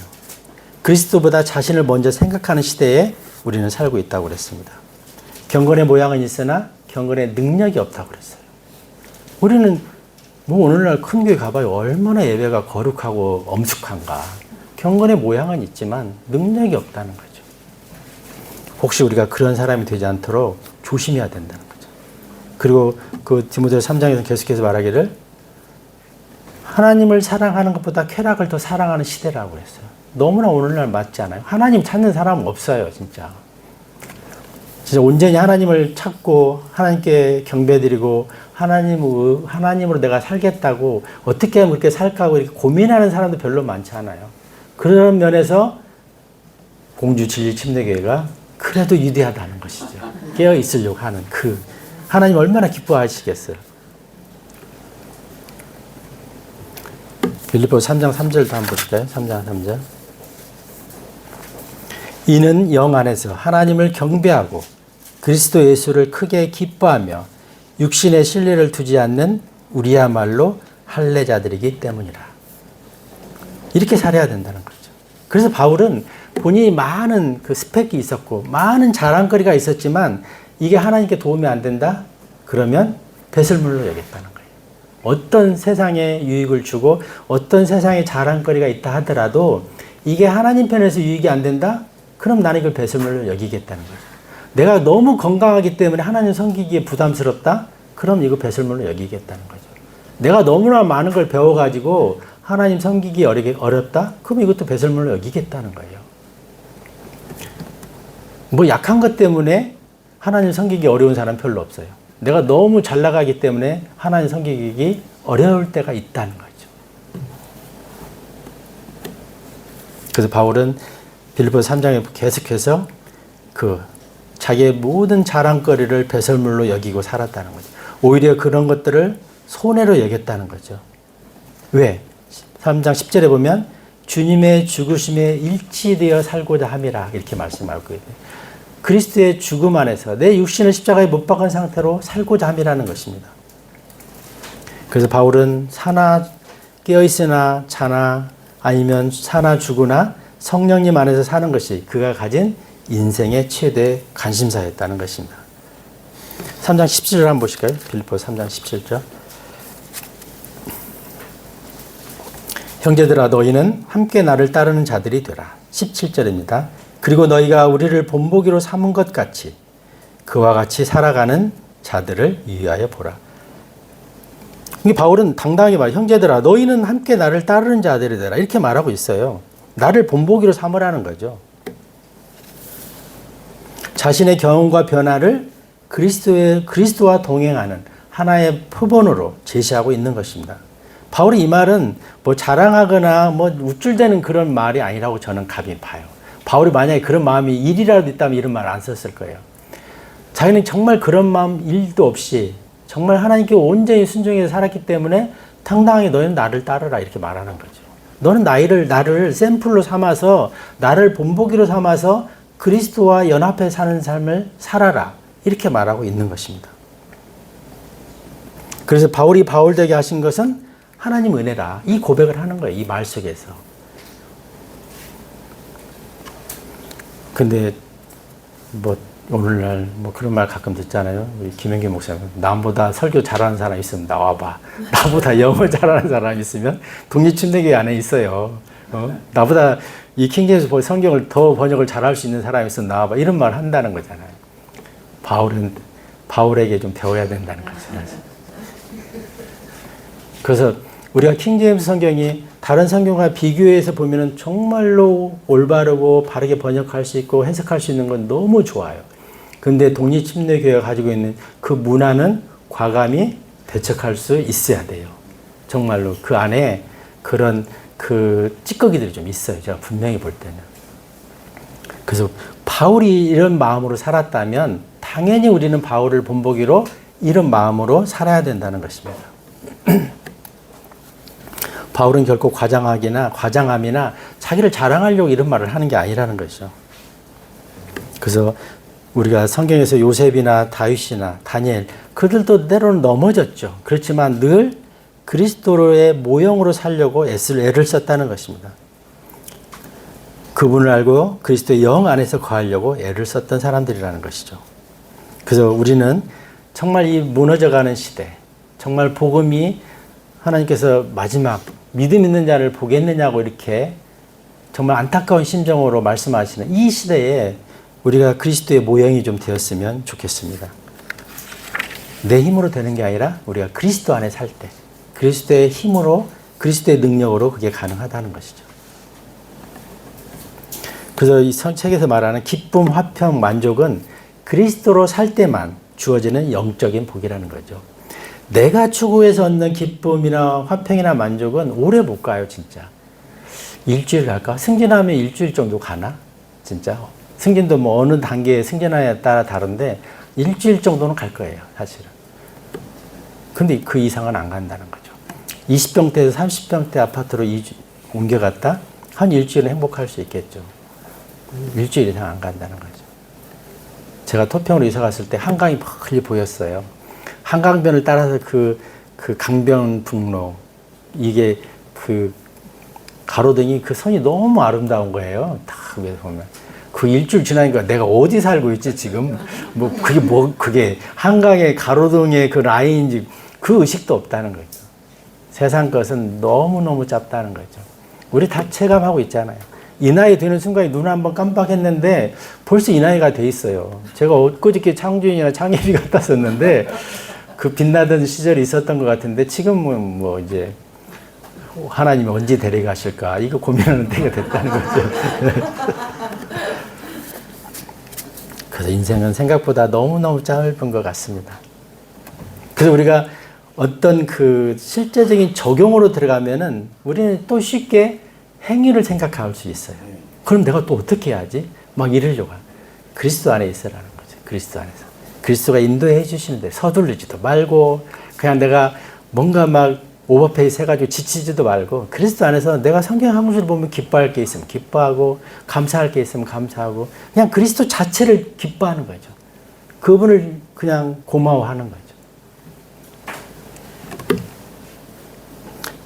Speaker 1: 그리스도보다 자신을 먼저 생각하는 시대에 우리는 살고 있다고 그랬습니다. 경건의 모양은 있으나 경건의 능력이 없다고 그랬어요. 우리는 뭐 오늘날 큰 교회 가봐요. 얼마나 예배가 거룩하고 엄숙한가. 경건의 모양은 있지만 능력이 없다는 거죠. 혹시 우리가 그런 사람이 되지 않도록 조심해야 된다는 거죠. 그리고 그 디모데후서 3장에서 계속해서 말하기를 하나님을 사랑하는 것보다 쾌락을 더 사랑하는 시대라고 그랬어요. 너무나 오늘날 맞지 않아요? 하나님 찾는 사람은 없어요, 진짜. 진짜 온전히 하나님을 찾고 하나님께 경배드리고 하나님으로 내가 살겠다고 어떻게 하면 그렇게 살까 하고 이렇게 고민하는 사람도 별로 많지 않아요. 그런 면에서 공주 진리 침례교회가 그래도 위대하다는 것이죠. 깨어 있으려고 하는 하나님 얼마나 기뻐하시겠어요. 빌립보서 3장 3절도 한번 보실까요? 3장 3절. 이는 영 안에서 하나님을 경배하고 그리스도 예수를 크게 기뻐하며 육신의 신뢰를 두지 않는 우리야말로 할례자들이기 때문이라. 이렇게 살아야 된다는 거죠. 그래서 바울은 본인이 많은 그 스펙이 있었고 많은 자랑거리가 있었지만 이게 하나님께 도움이 안 된다? 그러면 배설물로 여겼다는 거예요. 어떤 세상에 유익을 주고 어떤 세상에 자랑거리가 있다 하더라도 이게 하나님 편에서 유익이 안 된다? 그럼 나는 이걸 배설물로 여기겠다는 거죠. 내가 너무 건강하기 때문에 하나님 섬기기에 부담스럽다? 그럼 이거 배설물로 여기겠다는 거죠. 내가 너무나 많은 걸 배워가지고 하나님 섬기기 어렵다? 그럼 이것도 배설물로 여기겠다는 거예요. 뭐 약한 것 때문에 하나님 섬기기 어려운 사람 별로 없어요. 내가 너무 잘 나가기 때문에 하나님 섬기기 어려울 때가 있다는 거죠. 그래서 바울은 빌립보서 3장에 계속해서 자기의 모든 자랑거리를 배설물로 여기고 살았다는 거죠. 오히려 그런 것들을 손해로 여겼다는 거죠. 왜? 3장 10절에 보면 주님의 죽으심에 일치되어 살고자 함이라 이렇게 말씀하고 있어요. 그리스도의 죽음 안에서 내 육신을 십자가에 못 박은 상태로 살고자 함이라는 것입니다. 그래서 바울은 사나 깨어있으나 자나 아니면 사나 죽으나 성령님 안에서 사는 것이 그가 가진 인생의 최대 관심사였다는 것입니다. 3장 17절 한번 보실까요? 빌립보서 3장 17절. 형제들아 너희는 함께 나를 따르는 자들이 되라. 17절입니다. 그리고 너희가 우리를 본보기로 삼은 것 같이 그와 같이 살아가는 자들을 유의하여 보라. 이게 바울은 당당하게 말해요. 형제들아 너희는 함께 나를 따르는 자들이 되라. 이렇게 말하고 있어요. 나를 본보기로 삼으라는 거죠. 자신의 경험과 변화를 그리스도와 동행하는 하나의 표본으로 제시하고 있는 것입니다. 바울이 이 말은 뭐 자랑하거나 뭐 우쭐대는 그런 말이 아니라고 저는 감히 봐요. 바울이 만약에 그런 마음이 1이라도 있다면 이런 말 안 썼을 거예요. 자기는 정말 그런 마음 1도 없이 정말 하나님께 온전히 순종해서 살았기 때문에 당당하게 너희는 나를 따르라 이렇게 말하는 거죠. 너는 나를 샘플로 삼아서 나를 본보기로 삼아서 그리스도와 연합해 사는 삶을 살아라 이렇게 말하고 있는 것입니다. 그래서 바울이 바울되게 하신 것은 하나님 은혜라 이 고백을 하는 거예요. 이 말 속에서. 근데 뭐 오늘날 뭐 그런 말 가끔 듣잖아요. 우리 김영기 목사님 남보다 설교 잘하는 사람 있으면 나와봐. 나보다 영어 잘하는 사람 있으면 독립침례교회 안에 있어요. 나보다 이 킹제임스 성경을 더 번역을 잘할 수 있는 사람이 있으면 나와봐. 이런 말 한다는 거잖아요. 바울에게 좀 배워야 된다는 거죠. 그래서 우리가 킹제임스 성경이 다른 성경과 비교해서 보면은 정말로 올바르고 바르게 번역할 수 있고 해석할 수 있는 건 너무 좋아요. 근데 독립침례교회가 가지고 있는 그 문화는 과감히 대척할 수 있어야 돼요. 정말로 그 안에 그런 그 찌꺼기들이 좀 있어요. 제가 분명히 볼 때는. 그래서 바울이 이런 마음으로 살았다면 당연히 우리는 바울을 본보기로 이런 마음으로 살아야 된다는 것입니다. 바울은 결코 과장함이나 자기를 자랑하려고 이런 말을 하는 게 아니라는 것이죠. 그래서 우리가 성경에서 요셉이나 다윗이나 다니엘 그들도 때로는 넘어졌죠. 그렇지만 늘 그리스도의 모형으로 살려고 애를 썼다는 것입니다. 그분을 알고 그리스도의 영 안에서 거하려고 애를 썼던 사람들이라는 것이죠. 그래서 우리는 정말 이 무너져가는 시대, 정말 복음이 하나님께서 마지막 믿음 있는 자를 보겠느냐고 이렇게 정말 안타까운 심정으로 말씀하시는 이 시대에 우리가 그리스도의 모형이 좀 되었으면 좋겠습니다. 내 힘으로 되는 게 아니라 우리가 그리스도 안에 살 때 그리스도의 힘으로 그리스도의 능력으로 그게 가능하다는 것이죠. 그래서 이 책에서 말하는 기쁨, 화평, 만족은 그리스도로 살 때만 주어지는 영적인 복이라는 거죠. 내가 추구해서 얻는 기쁨이나 화평이나 만족은 오래 못 가요, 진짜. 일주일 갈까? 승진하면 일주일 정도 가나? 진짜. 승진도 뭐 어느 단계에 승진하냐에 따라 다른데 일주일 정도는 갈 거예요, 사실은. 근데 그 이상은 안 간다는 거죠. 20평대에서 30평대 아파트로 옮겨갔다? 한 일주일은 행복할 수 있겠죠. 일주일 이상 안 간다는 거죠. 제가 토평으로 이사 갔을 때 한강이 멀리 보였어요. 한강변을 따라서 그 강변북로, 이게 그 가로등이 그 선이 너무 아름다운 거예요. 딱 위에서 보면. 그 일주일 지나니까 내가 어디 살고 있지, 지금? 그게 한강의 가로등의 그 라인인지 그 의식도 없다는 거죠. 세상 것은 너무너무 짧다는 거죠. 우리 다 체감하고 있잖아요. 이 나이 되는 순간에 눈 한번 깜빡했는데 벌써 이 나이가 돼 있어요. 제가 엊그저께 창준이나 창예비 갔다 왔었는데 그 빛나던 시절이 있었던 것 같은데 지금은 뭐 이제 하나님이 언제 데려가실까 이거 고민하는 때가 됐다는 거죠. 그래서 인생은 생각보다 너무너무 짧은 것 같습니다. 그래서 우리가 어떤 그 실제적인 적용으로 들어가면은 우리는 또 쉽게 행위를 생각할 수 있어요. 그럼 내가 또 어떻게 해야지? 막 이러려고. 그리스도 안에 있으라는 거죠. 그리스도 안에서. 그리스도가 인도해 주시는데 서두르지도 말고 그냥 내가 뭔가 막 오버페이스 해가지고 지치지도 말고 그리스도 안에서 내가 성경 한 구절 보면 기뻐할 게 있으면 기뻐하고 감사할 게 있으면 감사하고 그냥 그리스도 자체를 기뻐하는 거죠. 그분을 그냥 고마워하는 거죠.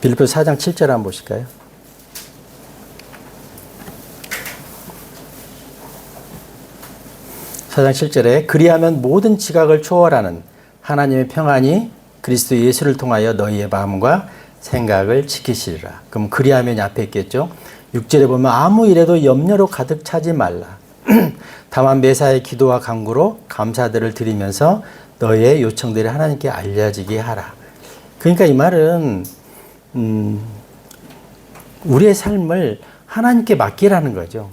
Speaker 1: 빌립보서 4장 7절 한번 보실까요? 사장 7절에 그리하면 모든 지각을 초월하는 하나님의 평안이 그리스도 예수를 통하여 너희의 마음과 생각을 지키시리라. 그럼 그리하면이 앞에 있겠죠. 6절에 보면 아무 일에도 염려로 가득 차지 말라. 다만 매사에 기도와 간구로 감사들을 드리면서 너희의 요청들이 하나님께 알려지게 하라. 그러니까 이 말은 우리의 삶을 하나님께 맡기라는 거죠.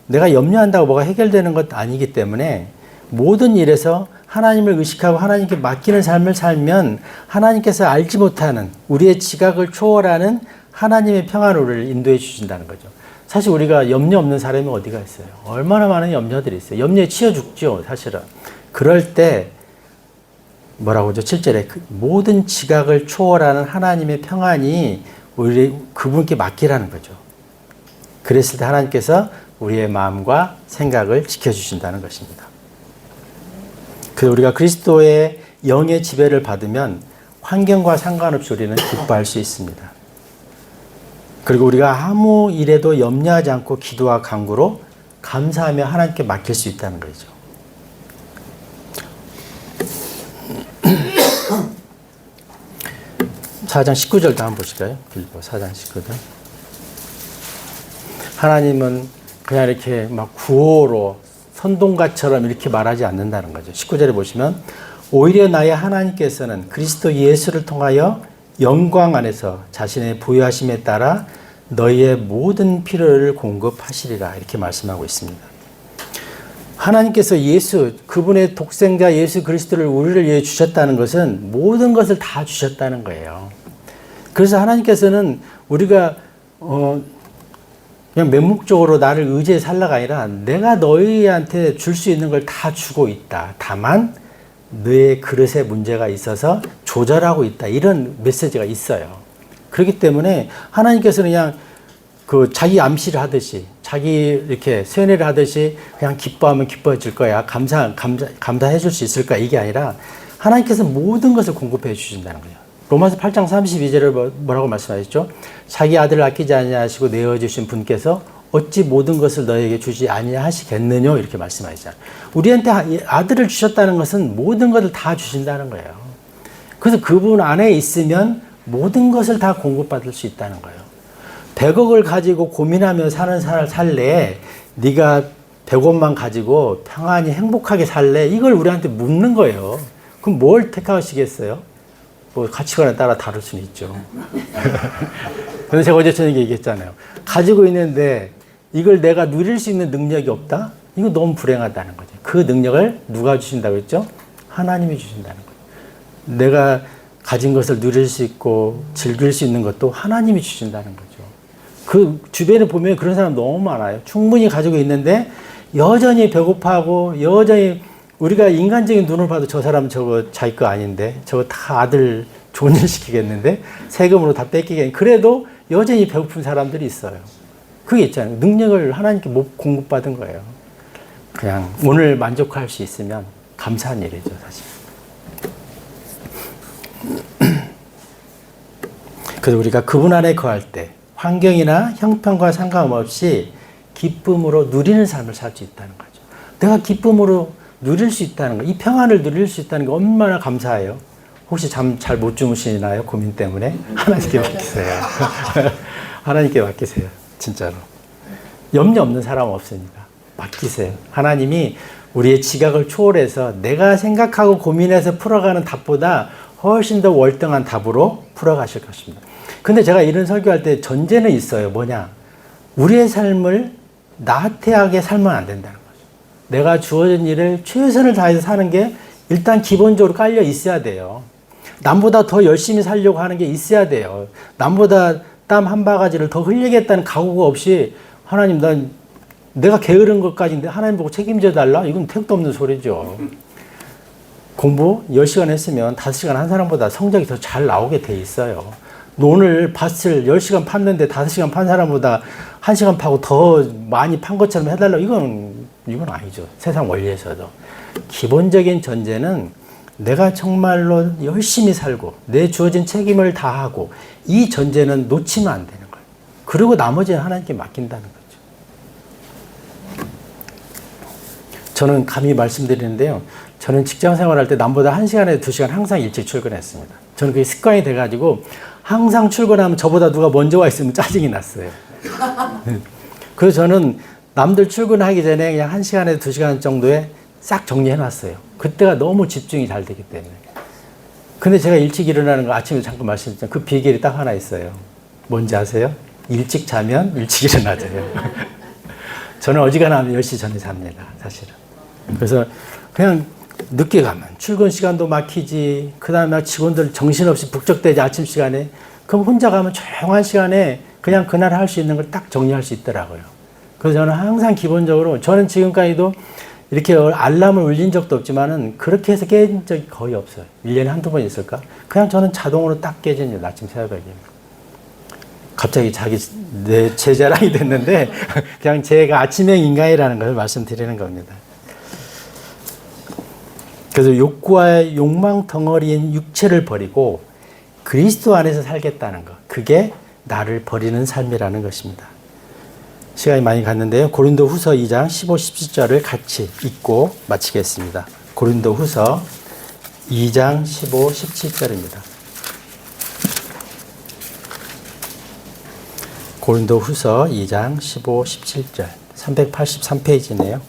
Speaker 1: 내가 염려한다고 뭐가 해결되는 것 아니기 때문에 모든 일에서 하나님을 의식하고 하나님께 맡기는 삶을 살면 하나님께서 알지 못하는 우리의 지각을 초월하는 하나님의 평안을 인도해 주신다는 거죠. 사실 우리가 염려 없는 사람이 어디가 있어요? 얼마나 많은 염려들이 있어요. 염려에 치여 죽죠, 사실은. 그럴 때 뭐라고 하죠? 7절에 모든 지각을 초월하는 하나님의 평안이 우리 그분께 맡기라는 거죠. 그랬을 때 하나님께서 우리의 마음과 생각을 지켜주신다는 것입니다. 그래서 우리가 그리스도의 영의 지배를 받으면 환경과 상관없이 우리는 기뻐할 수 있습니다. 그리고 우리가 아무 일에도 염려하지 않고 기도와 간구로 감사하며 하나님께 맡길 수 있다는 거죠. (4장 19절도 한번 보실까요? 빌립보 4장 19절. 하나님은 그냥 이렇게 막 구호로 선동가처럼 이렇게 말하지 않는다는 거죠. 19절에 보시면 오히려 나의 하나님께서는 그리스도 예수를 통하여 영광 안에서 자신의 부유하심에 따라 너희의 모든 필요를 공급하시리라 이렇게 말씀하고 있습니다. 하나님께서 예수, 그분의 독생자 예수 그리스도를 우리를 위해 주셨다는 것은 모든 것을 다 주셨다는 거예요. 그래서 하나님께서는 우리가 그냥 맹목적으로 나를 의지해 살라가 아니라 내가 너희한테 줄 수 있는 걸 다 주고 있다. 다만 너의 그릇에 문제가 있어서 조절하고 있다. 이런 메시지가 있어요. 그렇기 때문에 하나님께서는 그냥 그 자기 암시를 하듯이 자기 이렇게 세뇌를 하듯이 그냥 기뻐하면 기뻐해질 거야. 감사해 줄 수 있을 거야. 이게 아니라 하나님께서 모든 것을 공급해 주신다는 거예요. 로마서 8장 32절을 뭐라고 말씀하셨죠? 자기 아들을 아끼지 아니하시고 내어주신 분께서 어찌 모든 것을 너에게 주지 아니하시겠느냐 이렇게 말씀하시잖아요. 우리한테 아들을 주셨다는 것은 모든 것을 다 주신다는 거예요. 그래서 그분 안에 있으면 모든 것을 다 공급받을 수 있다는 거예요. 100억을 가지고 고민하며 사는 삶을 살래? 네가 100억만 가지고 평안히 행복하게 살래? 이걸 우리한테 묻는 거예요. 그럼 뭘 택하시겠어요? 뭐 가치관에 따라 다를 수는 있죠. 그래서 제가 어제 저녁에 얘기했잖아요. 가지고 있는데 이걸 내가 누릴 수 있는 능력이 없다? 이거 너무 불행하다는 거죠. 그 능력을 누가 주신다고 했죠? 하나님이 주신다는 거예요. 내가 가진 것을 누릴 수 있고 즐길 수 있는 것도 하나님이 주신다는 거죠. 그 주변에 보면 그런 사람 너무 많아요. 충분히 가지고 있는데 여전히 배고파하고 여전히 우리가 인간적인 눈을 봐도 저 사람 저거 자기 거 아닌데 저거 다 아들 좋은 일 시키겠는데 세금으로 다 뺏기겠는데 그래도 여전히 배고픈 사람들이 있어요. 그게 있잖아요. 능력을 하나님께 못 공급받은 거예요. 그냥 오늘 만족할 수 있으면 감사한 일이죠, 사실. 그래서 우리가 그분 안에 거할 때 환경이나 형편과 상관없이 기쁨으로 누리는 삶을 살 수 있다는 거죠. 내가 기쁨으로 누릴 수 있다는 거, 이 평안을 누릴 수 있다는 게 얼마나 감사해요. 혹시 잠 잘 못 주무시나요? 고민 때문에? 하나님께 맡기세요. 하나님께 맡기세요. 진짜로. 염려 없는 사람 없으니까 맡기세요. 하나님이 우리의 지각을 초월해서 내가 생각하고 고민해서 풀어가는 답보다 훨씬 더 월등한 답으로 풀어가실 것입니다. 근데 제가 이런 설교할 때 전제는 있어요. 뭐냐? 우리의 삶을 나태하게 살면 안 된다는 거죠. 내가 주어진 일을 최선을 다해서 사는 게 일단 기본적으로 깔려 있어야 돼요. 남보다 더 열심히 살려고 하는 게 있어야 돼요. 남보다 땀 한 바가지를 더 흘리겠다는 각오가 없이 하나님 난 내가 게으른 것까지인데 하나님 보고 책임져 달라? 이건 택도 없는 소리죠. 공부 10시간 했으면 5시간 한 사람보다 성적이 더 잘 나오게 돼 있어요. 논을 밭을 10시간 팠는데 5시간 판 사람보다 1시간 파고 더 많이 판 것처럼 해달라? 이건 아니죠. 세상 원리에서도. 기본적인 전제는 내가 정말로 열심히 살고 내 주어진 책임을 다하고 이 전제는 놓치면 안 되는 거예요. 그리고 나머지는 하나님께 맡긴다는 거죠. 저는 감히 말씀드리는데요. 저는 직장 생활할 때 남보다 1시간에서 2시간 항상 일찍 출근했습니다. 저는 그게 습관이 돼가지고 항상 출근하면 저보다 누가 먼저 와 있으면 짜증이 났어요. 그래서 저는 남들 출근하기 전에 그냥 1시간에서 2시간 정도에 싹 정리해놨어요. 그때가 너무 집중이 잘 되기 때문에. 근데 제가 일찍 일어나는 거 아침에 잠깐 말씀드렸잖아요. 그 비결이 딱 하나 있어요. 뭔지 아세요? 일찍 자면 일찍 일어나져요. 저는 어지간하면 10시 전에 잡니다. 사실은. 그래서 그냥 늦게 가면 출근 시간도 막히지, 그 다음에 직원들 정신없이 북적대지 아침 시간에. 그럼 혼자 가면 조용한 시간에 그냥 그날 할 수 있는 걸 딱 정리할 수 있더라고요. 그래서 저는 항상 기본적으로, 저는 지금까지도 이렇게 알람을 울린 적도 없지만은 그렇게 해서 깨진 적이 거의 없어요. 1년에 한두 번 있을까? 그냥 저는 자동으로 딱 깨지는 아침 새벽에. 갑자기 제 자랑이 됐는데 그냥 제가 아침형 인간이라는 걸 말씀드리는 겁니다. 그래서 욕구와 욕망 덩어리인 육체를 버리고 그리스도 안에서 살겠다는 것. 그게 나를 버리는 삶이라는 것입니다. 시간이 많이 갔는데요. 고린도 후서 2장 15, 17절을 같이 읽고 마치겠습니다. 고린도 후서 2장 15, 17절입니다. 고린도 후서 2장 15, 17절 383페이지네요.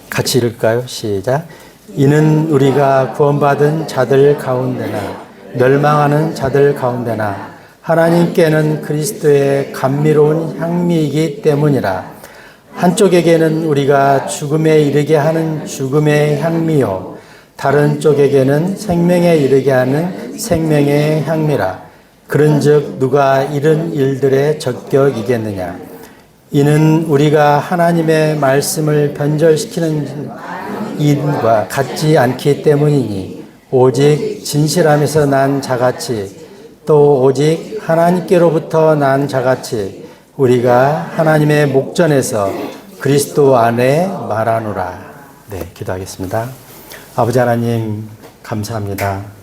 Speaker 1: 같이 읽을까요? 시작. 이는 우리가 구원받은 자들 가운데나 멸망하는 자들 가운데나 하나님께는 그리스도의 감미로운 향미이기 때문이라. 한쪽에게는 우리가 죽음에 이르게 하는 죽음의 향미요 다른 쪽에게는 생명에 이르게 하는 생명의 향미라. 그런즉 누가 이런 일들의 적격이겠느냐. 이는 우리가 하나님의 말씀을 변절시키는 일과 같지 않기 때문이니 오직 진실함에서 난 자같이 또 오직 하나님께로부터 난 자같이 우리가 하나님의 목전에서 그리스도 안에 말하노라. 네, 기도하겠습니다. 아버지 하나님 감사합니다.